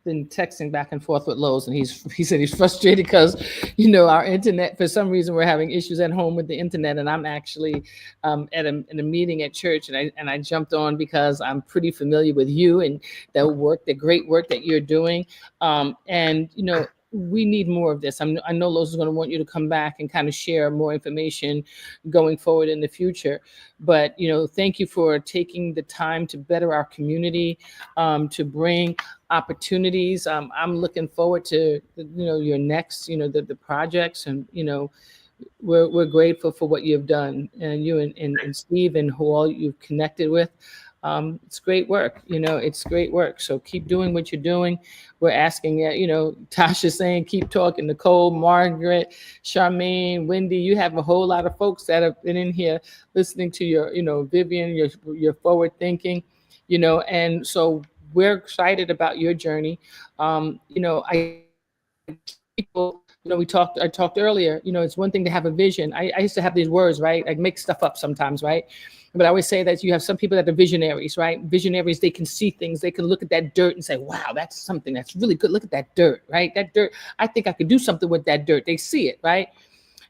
been texting back and forth with Lowe's, and he said he's frustrated because, our internet, for some reason, we're having issues at home with the internet. And I'm actually in a meeting at church, and I jumped on because I'm pretty familiar with you and the great work that you're doing. We need more of this. I know Lowe's is going to want you to come back and kind of share more information going forward in the future. But, thank you for taking the time to better our community, to bring opportunities. I'm looking forward to, your next, the projects, and, we're grateful for what you've done, and you and Steve and who all you've connected with. It's great work. It's great work. So keep doing what you're doing. We're asking, Tasha saying, keep talking. Nicole, Margaret, Charmaine, Wendy, you have a whole lot of folks that have been in here listening to your, Vivian, your forward thinking, and so we're excited about your journey. I talked earlier, it's one thing to have a vision. I used to have these words, right? I make stuff up sometimes, right? But I always say that you have some people that are visionaries, right? Visionaries, they can see things. They can look at that dirt and say, wow, that's something that's really good. Look at that dirt, right? That dirt, I think I could do something with that dirt. They see it, right?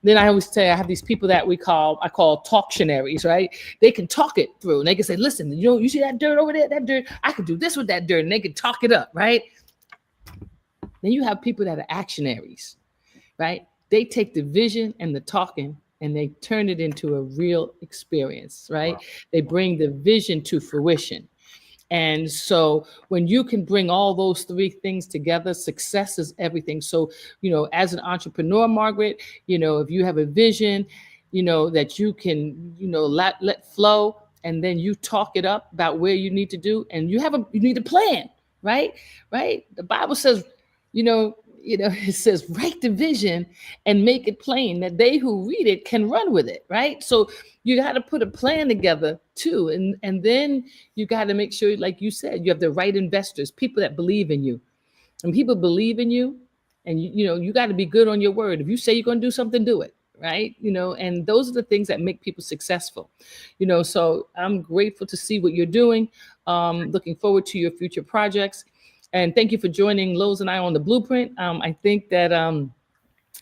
Then I always say I have these people that I call talktionaries, right? They can talk it through, and they can say, listen, you see that dirt over there? That dirt, I could do this with that dirt, and they can talk it up, right? Then you have people that are actionaries, right? They take the vision and the talking and they turn it into a real experience, right? Wow. They bring the vision to fruition. And so when you can bring all those three things together, success is everything. So, as an entrepreneur, Margaret, if you have a vision, that you can, let flow, and then you talk it up about where you need to do, and you need a plan, right? Right? The Bible says, it says, write the vision and make it plain that they who read it can run with it, right? So you got to put a plan together too. And then you got to make sure, like you said, you have the right investors, people that believe in you. And people believe in you, and you got to be good on your word. If you say you're going to do something, do it, right? And those are the things that make people successful. So I'm grateful to see what you're doing. Looking forward to your future projects. And thank you for joining Lowe's and I on the Blueprint. I think that,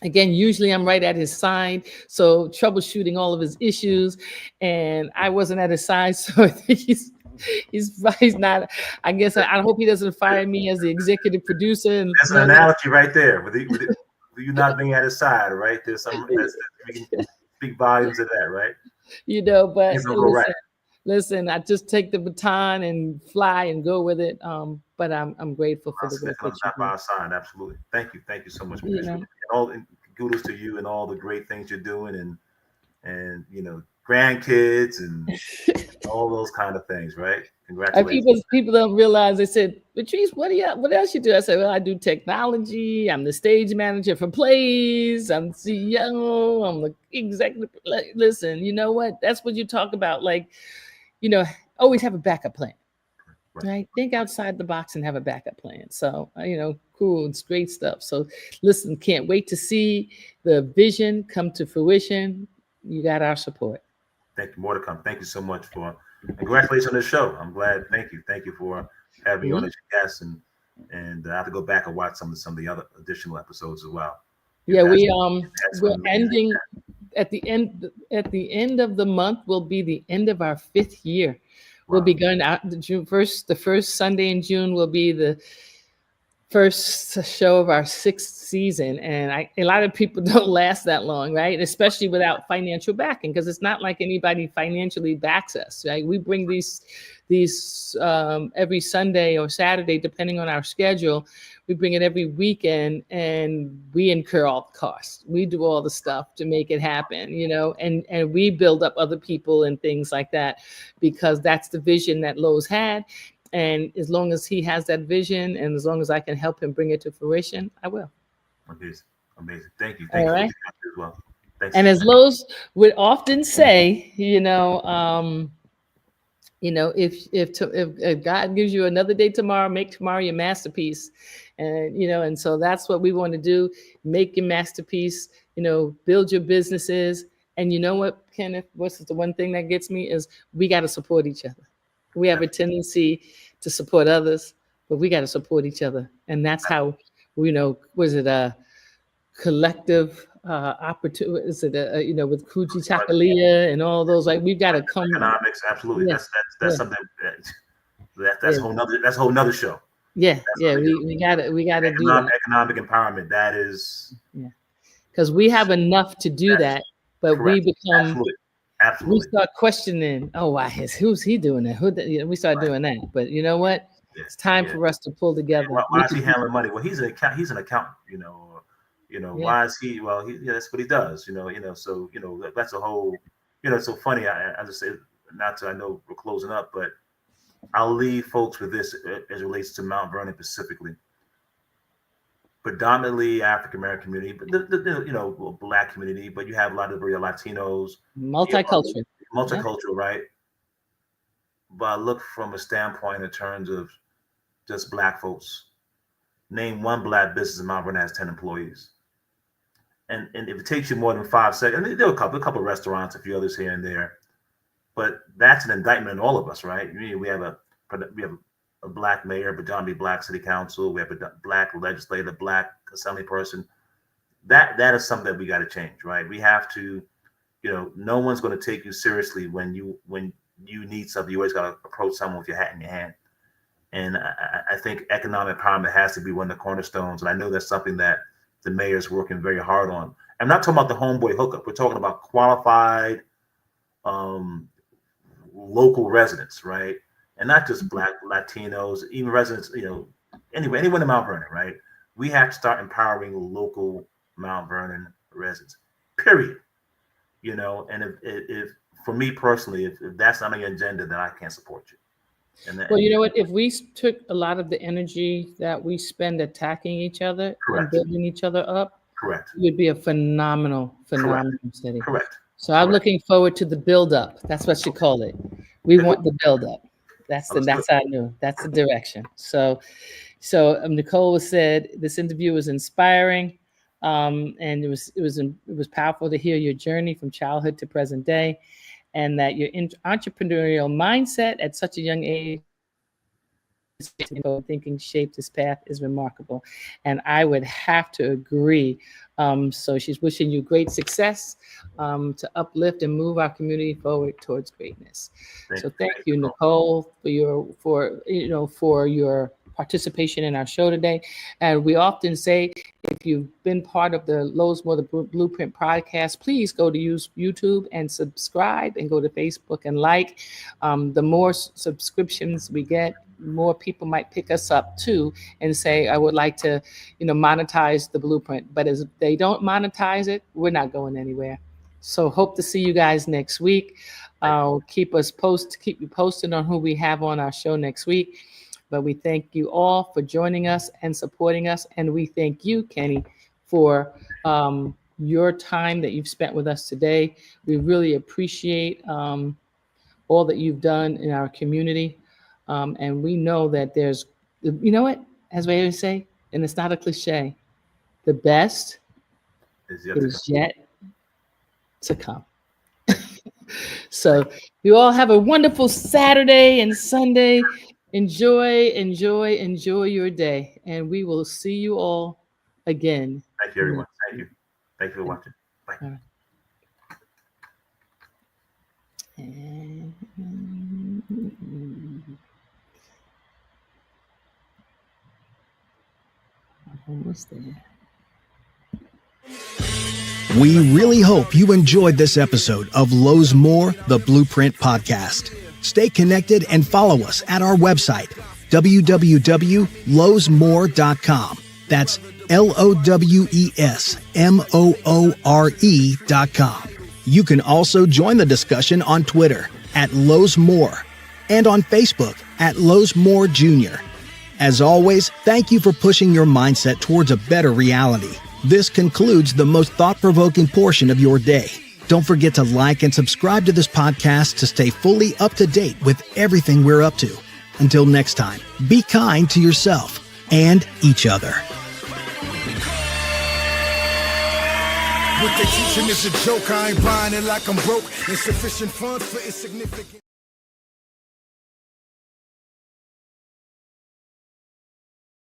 again, usually I'm right at his side, so troubleshooting all of his issues, and I wasn't at his side, so I think he's not. I guess I hope he doesn't fire me as the executive producer. And that's an analogy right there. With you not being at his side, right? There's some we can speak volumes of that, right? But listen, I just take the baton and fly and go with it. But I'm grateful for the work that you do. Our side, absolutely. Thank you so much, Patricia. And kudos to you and all the great things you're doing, and grandkids and all those kind of things, right? Congratulations. People don't realize. They said, Patrice, what else you do? I said, well, I do technology. I'm the stage manager for plays. I'm CEO. I'm the executive. Listen, you know what? That's what you talk about. Like, always have a backup plan. Right. Think outside the box and have a backup plan. So, cool. It's great stuff. So, listen, can't wait to see the vision come to fruition. You got our support. Thank you. More to come. Thank you so much for, and congratulations on this show. I'm glad. Thank you. Thank you for having me on as your guest, and I have to go back and watch some of the other additional episodes as well. Yeah, we're ending at the end of the month will be the end of our 5th year. We'll be going out the first Sunday in June will be the first show of our 6th season. And a lot of people don't last that long, right? Especially without financial backing, because it's not like anybody financially backs us, right? We bring these every Sunday or Saturday, depending on our schedule. We bring it every weekend and we incur all the costs. We do all the stuff to make it happen, and we build up other people and things like that, because that's the vision that Lowe's had. And as long as he has that vision and as long as I can help him bring it to fruition, I will. Amazing. Thank you. All right. As well. Thanks. And as Lowe's would often say, if God gives you another day tomorrow, make tomorrow your masterpiece. And so that's what we want to do. Make your masterpiece, build your businesses. And you know what, Kenneth, what's the one thing that gets me is we got to support each other. We have a tendency to support others, but we got to support each other. And that's how, was it a collective opportunity? Is it with Kuji Chakalia and all those, like we've got to come. Economics, absolutely. Yeah. That's something that's a whole nother show. Yeah, we gotta do that. Economic empowerment. That is, because we have enough to do that, but correct. We become absolutely. we start questioning. Oh, why who's he doing that? We start doing that. But you know what? It's time for us to pull together. Why is he handling money? Well, he's an accountant. Why is he? Well, that's what he does. So that's a whole. It's so funny. I just say, I know we're closing up, but I'll leave folks with this as it relates to Mount Vernon specifically. Predominantly African American community, but the Black community, but you have a lot of Latinos, multicultural, right? But I look from a standpoint in terms of just Black folks. Name one Black business in Mount Vernon has 10 employees, and if it takes you more than 5 seconds, I mean, there are a couple of restaurants, a few others here and there, but that's an indictment on all of us, right? We have a Black mayor, predominantly Black city council. We have a Black legislator, Black assembly person. That is something that we got to change, right? We have to, no one's going to take you seriously when you need something. You always got to approach someone with your hat in your hand. And I think economic empowerment has to be one of the cornerstones. And I know that's something that the mayor is working very hard on. I'm not talking about the homeboy hookup. We're talking about qualified local residents, right? And not just Black, Latinos, even residents, anyone in Mount Vernon, right? We have to start empowering local Mount Vernon residents, period. And if for me personally, if that's not on your agenda, then I can't support you. Well, you know what? If we took a lot of the energy that we spend attacking each other and building each other up, correct, it would be a phenomenal city. Correct. So I'm looking forward to the build up. That's what you call it. We want the build up. That's our new. That's the direction. So Nicole said this interview was inspiring, and it was powerful to hear your journey from childhood to present day, and that your entrepreneurial mindset at such a young age, thinking shaped this path is remarkable, and I would have to agree. So she's wishing you great success to uplift and move our community forward towards greatness. So thank you, Nicole, for your participation in our show today. And we often say, if you've been part of the Lowe's More the Blueprint podcast, please go to YouTube and subscribe, and go to Facebook and like. The more subscriptions we get, more people might pick us up too and say, I would like to, monetize the blueprint. But as they don't monetize it, we're not going anywhere. So hope to see you guys next week. Keep you posted on who we have on our show next week. But we thank you all for joining us and supporting us. And we thank you, Kenny, for your time that you've spent with us today. We really appreciate all that you've done in our community. And we know that there's, you know what, as we always say, and it's not a cliche, the best is yet to come. So you all have a wonderful Saturday and Sunday. Enjoy your day. And we will see you all again. Thank you, everyone. Thank you. Thank you for watching. Bye. All right. And almost there. We really hope you enjoyed this episode of Lowe's More, the Blueprint Podcast. Stay connected and follow us at our website, www.lowesmore.com. That's LOWESMOORE.com. You can also join the discussion on Twitter at Lowe's More and on Facebook at Lowe's More Jr. As always, thank you for pushing your mindset towards a better reality. This concludes the most thought-provoking portion of your day. Don't forget to like and subscribe to this podcast to stay fully up to date with everything we're up to. Until next time, be kind to yourself and each other. What they teaching is a joke. I ain't buying it like I'm broke. Insufficient funds for insignificant.